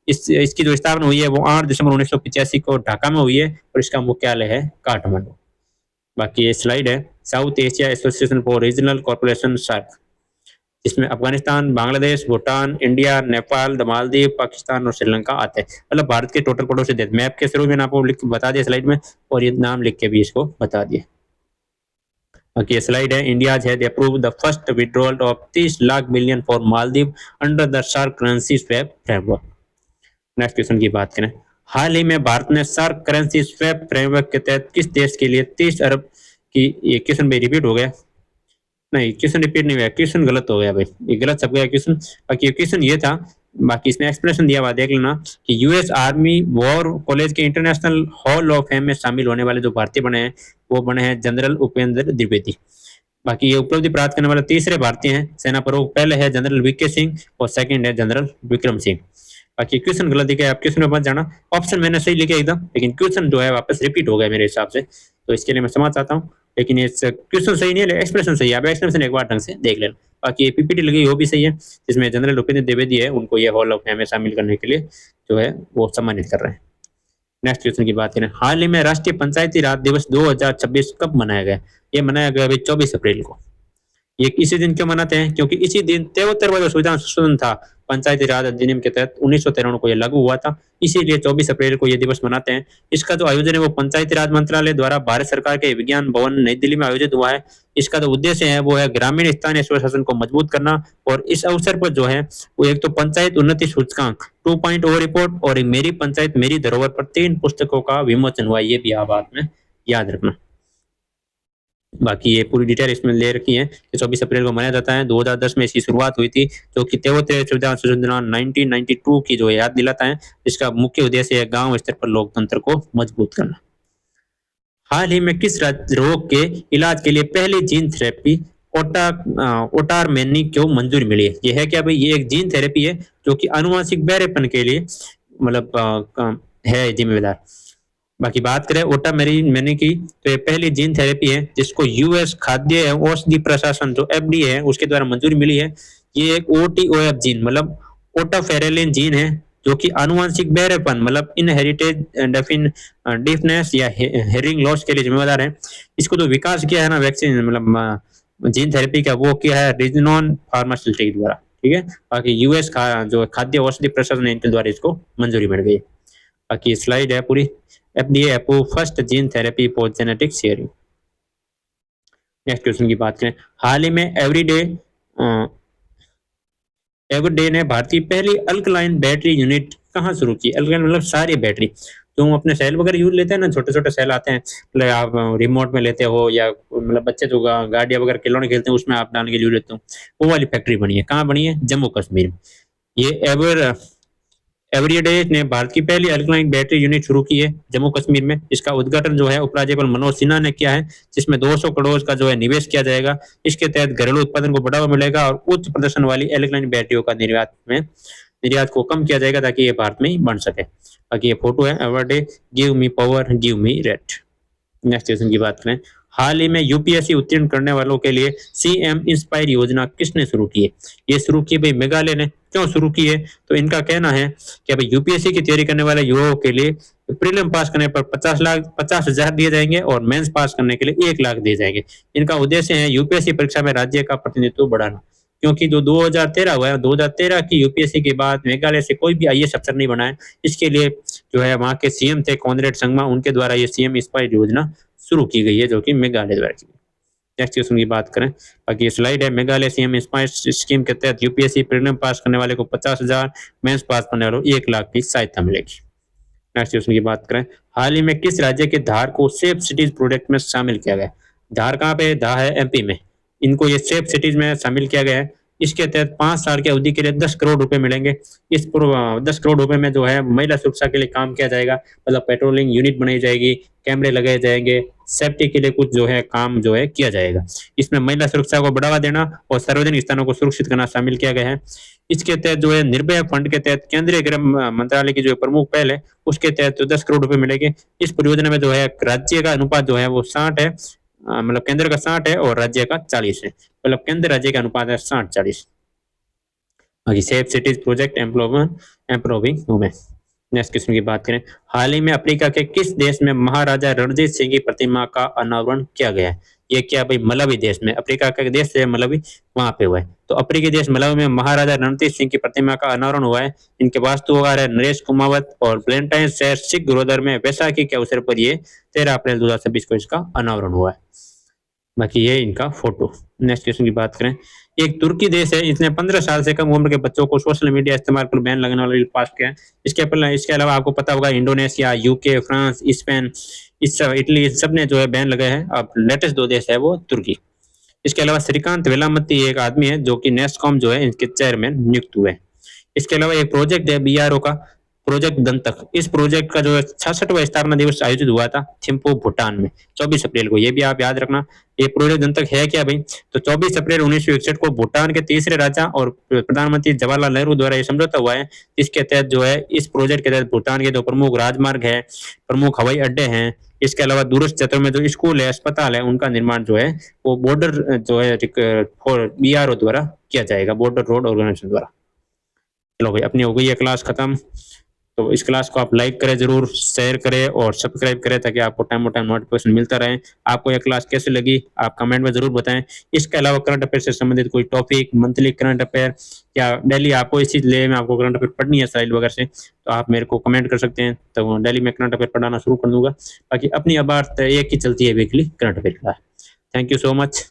इसकी जो स्थापना हुई है वो 8 दिसंबर 1985 को ढाका में हुई है और इसका मुख्यालय है काठमांडू। बाकी ये स्लाइड है, South Asia association for regional corporation SAARC, इसमें अफगानिस्तान, बांग्लादेश, भूटान, इंडिया, नेपाल, मालदीव, पाकिस्तान और श्रीलंका आते हैं। मतलब भारत के टोटल पड़ोसी देश। मैप के शुरू में आपको लिख के बता दिया स्लाइड में, और ये नाम लिख के भी इसको बता दिए। बाकी ये स्लाइड है, India has approved the first withdrawal of 30 lakh billion for Maldives under the SAARC currency swap framework. Next question की बात करें, हाल ही में भारत ने सार्क करेंसी स्वैप फ्रेमवर्क के तहत किस देश के लिए 30 अरब की, ये क्वेश्चन भी रिपीट हो गया, नहीं क्वेश्चन रिपीट नहीं हुआ, क्वेश्चन गलत हो गया भाई, ये गलत सब गया क्वेश्चन। बाकी क्वेश्चन ये था, बाकी इसमें एक्सप्लेनेशन दिया हुआ देख लेना कि यूएस आर्मी वॉर कॉलेज के इंटरनेशनल हॉल ऑफ फेम में शामिल होने वाले जो भारतीय बने हैं वो बने हैं जनरल उपेंद्र द्विवेदी। बाकी ये उपलब्धि प्राप्त करने वाले तीसरे भारतीय हैं सेना प्रमुख, पहले है जनरल वीके सिंह और सेकंड है जनरल विक्रम सिंह। बाकी क्वेश्चन गलत दिखा है, आप क्वेश्चन में मत जाना, ऑप्शन मैंने सही लिखे एकदम, लेकिन क्वेश्चन जो है वापस रिपीट हो गया मेरे हिसाब से, तो इसके लिए मैं समझ चाहता हूँ। लेकिन ये क्वेश्चन सही नहीं है, एक्सप्रेशन सही है, आप एक्सप्रेशन एक बार ढंग से देख लेना। बाकी पीपीटी लगी वो भी सही है, जिसमें जनरल उपेंद्र द्विवेदी है उनको ये हॉल ऑफ फेम में शामिल करने के लिए जो है वो सम्मानित कर रहे हैं। नेक्स्ट क्वेश्चन की बात करें, हाल ही में राष्ट्रीय पंचायती राज दिवस 2026 कब मनाया गया? ये मनाया गया अभी 24 अप्रैल को। ये इसी दिन क्यों मनाते हैं? क्योंकि इसी दिन 73वां जो संविधान संशोधन था पंचायती राज अधिनियम के तहत 1993 को ये लागू हुआ था, इसीलिए 24 अप्रैल को ये दिवस मनाते हैं। इसका जो आयोजन है वो पंचायती राज मंत्रालय द्वारा भारत सरकार के विज्ञान भवन नई दिल्ली में आयोजित हुआ है। इसका जो उद्देश्य है वो है ग्रामीण स्थानीय स्वशासन को मजबूत करना, और इस अवसर पर जो है वो एक तो पंचायत उन्नति सूचकांक 2.0 रिपोर्ट और एक मेरी पंचायत मेरी धरोहर पर 3 पुस्तकों का विमोचन हुआ, ये भी आप बात में याद रखना। बाकी ये पूरी डिटेल इसमें ले रखी है कि 24 अप्रैल को मनाया जाता है। 2010 में इसकी शुरुआत हुई थी, जो कि 73 संविधान संशोधन 1992 की जो याद दिलाता है। इसका मुख्य उद्देश्य है गांव स्तर पर लोकतंत्र को मजबूत करना। हाल ही में किस रोग के इलाज के लिए पहली जीन थेरेपी ओटारमेनी को मंजूरी मिली है? ये है क्या भाई? ये एक जीन थेरेपी है जो कि आनुवंशिक बहरेपन के लिए मतलब है जिम्मेदार। बाकी बात करें ओटामेरी की, तो ये पहली जीन थेरेपी है जिसको यूएस खाद्य एवं औषधि प्रशासन जो एफडीए है उसके द्वारा मंजूरी मिली है। ये एक ओटीओएफ जीन मतलब ओटाफेरेलिन जीन है जो कि आनुवंशिक बहरेपन मतलब इनहेरिटेड डिफनेस या हेयरिंग लॉस के लिए जिम्मेदार है। इसको जो विकास किया है ना वैक्सीन मतलब जीन थेरेपी का, वो किया है रिजनॉन फार्मास्यूटिक द्वारा, ठीक है। बाकी यूएस जो खाद्य औषधि प्रशासन है इनके द्वारा इसको मंजूरी मिल गई। बाकी स्लाइड है पूरी, FDA approve first gene therapy for genetic sharing. Next question की बात करें, हाल ही में एवरीडे ने भारतीय पहली अल्कलाइन बैटरी यूनिट कहाँ शुरू की? अल्कलाइन मतलब सारी बैटरी, जो हम अपने सेल वगैरह यूज लेते हैं ना, छोटे छोटे सेल आते हैं, मतलब आप रिमोट में लेते हो या मतलब बच्चे जो गाड़ियां वगैरह खिलौने खेलते हैं उसमें आप डालने के लिए यूज लेते हो, वो वाली फैक्ट्री बनी है। कहाँ बनी है? जम्मू कश्मीर में। ये एवरीडे ने भारत की पहली अल्कलाइन बैटरी यूनिट शुरू की है जम्मू कश्मीर में। इसका उद्घाटन जो है उपराज्यपाल मनोज सिन्हा ने किया है, जिसमें 200 करोड़ का जो है निवेश किया जाएगा। इसके तहत घरेलू उत्पादन को बढ़ावा मिलेगा और उच्च प्रदर्शन वाली अल्कलाइन बैटरियों का निर्यात को कम किया जाएगा ताकि ये भारत में ही बन सके। बाकी ये फोटो है, everyday give me power give me rate. Next question की बात करें, हाल ही में यूपीएससी उत्तीर्ण करने वालों के लिए सीएम इंस्पायर योजना किसने शुरू की है? ये शुरू की भाई मेघालय ने। क्यों शुरू की है? तो इनका कहना है कि भाई यूपीएससी की तैयारी करने वाले युवाओं के लिए प्रीलिम पास करने पर 50,000 दिए जाएंगे और मेंस पास करने के लिए 1 लाख दिए जाएंगे। इनका उद्देश्य है यूपीएससी परीक्षा में राज्य का प्रतिनिधित्व बढ़ाना। क्योंकि जो 2013 हुआ है, 2013 की यूपीएससी के बाद मेघालय से कोई भी आईएएस अफसर नहीं बना है। इसके लिए जो है वहाँ के सीएम थे कॉनरेड संगमा, उनके द्वारा ये सीएम इंस्पायर योजना शुरू की गई है, जो कि मेघालय द्वारा की गई। नेक्स्ट क्वेश्चन की बात करें, बाकी स्लाइड है, मेघालय सीएम इंस्पायर स्कीम के तहत यूपीएससी प्रीलिम पास करने वाले को 50,000, मेंस पास करने वालों को 1 लाख की सहायता मिलेगी। नेक्स्ट क्वेश्चन की बात करें, हाल ही में किस राज्य के धार को सेफ सिटीज प्रोजेक्ट में शामिल किया गया है? धार कहाँ पे? धार है एमपी में। इनको ये सेफ सिटीज में शामिल किया गया है। इसके तहत 5 साल की अवधि के लिए 10 करोड़ रुपए मिलेंगे। इस 10 करोड़ रुपए में जो है महिला सुरक्षा के लिए काम किया जाएगा, मतलब पेट्रोलिंग यूनिट बनाई जाएगी, कैमरे लगाए जाएंगे, सेफ्टी के लिए कुछ जो है काम जो है किया जाएगा। इसमें महिला सुरक्षा को बढ़ावा देना और सार्वजनिक स्थानों को सुरक्षित करना शामिल किया गया है। इसके तहत जो है निर्भया फंड के तहत केंद्रीय गृह मंत्रालय की जो प्रमुख पहल है, उसके तहत तो 10 करोड़ रुपए मिलेंगे। इस परियोजना में जो है राज्य का अनुपात जो है वो 60 है, मतलब केंद्र का 60 है और राज्य का 40 है, मतलब केंद्र राज्य का अनुपात है 60-40। बाकी safe cities project improving women. Next question की बात करें, हाल ही में अफ्रीका के किस देश में महाराजा रणजीत सिंह की प्रतिमा का अनावरण किया गया है? ये क्या भाई? मलावी देश में। अफ्रीका का देश है मलावी, वहां पे हुआ है। तो अफ्रीकी देश मलावी में महाराजा रणजीत सिंह की प्रतिमा का अनावरण हुआ है। इनके वास्तुकार है नरेश कुमावत और ब्लेंटाइन शहर सिख गुरुद्वार में वैसाखी के अवसर पर ये 13 अप्रैल 2026 को इसका अनावरण हुआ है। बाकी ये इनका फोटो। नेक्स्ट क्वेश्चन की बात करें, एक तुर्की देश है, इसने 15 साल से कम उम्र के बच्चों को सोशल मीडिया इस्तेमाल पर बैन लगाने वाला बिल पास किया है। इसके अलावा आपको पता होगा Indonesia, UK, France, Spain, Italy, सब ने जो है बैन लगाया है। अब लेटेस्ट 2 देश है वो तुर्की। इसके अलावा श्रीकांत वेलामती एक आदमी है जो कि नेस्कॉम जो है इनके चेयरमैन नियुक्त हुए। इसके अलावा एक प्रोजेक्ट है बीआरओ का, प्रोजेक्ट दंतक। इस प्रोजेक्ट का जो है 66वां स्थापना दिवस आयोजित हुआ था थिम्पू भूटान में 24 अप्रैल को। ये भी आप याद रखना। ये प्रोजेक्ट दंतक है क्या भाई? तो 24 अप्रैल 1961 को भूटान के तीसरे राजा और प्रधानमंत्री जवाहरलाल नेहरू द्वारा ये समझौता हुआ है। इसके तहत जो है इस प्रोजेक्ट के तहत भूटान के जो प्रमुख राजमार्ग है, प्रमुख हवाई अड्डे हैं, इसके अलावा दूरस्थ क्षेत्रों में जो स्कूल है, अस्पताल है, उनका निर्माण जो है वो बॉर्डर जो है बीआरओ द्वारा किया जाएगा, बॉर्डर रोड ऑर्गेनाइजेशन द्वारा। चलो भाई, अपनी हो गई है क्लास खत्म। तो इस क्लास को आप लाइक करें, जरूर शेयर करें और सब्सक्राइब करें ताकि आपको टाइम टाइम नोटिफिकेशन मिलता रहे। आपको यह क्लास कैसे लगी आप कमेंट में जरूर बताएं। इसके अलावा करंट अफेयर से संबंधित कोई टॉपिक, मंथली करंट अफेयर या डेली आपको इसी ले में आपको करंट अफेयर पढ़नी है स्टाइल वगैरह से, तो आप मेरे को कमेंट कर सकते हैं। तो डेली में करंट अफेयर पढ़ाना शुरू कर दूंगा। बाकी अपनी अब बात एक ही चलती है weekly current affair class. Thank you so much.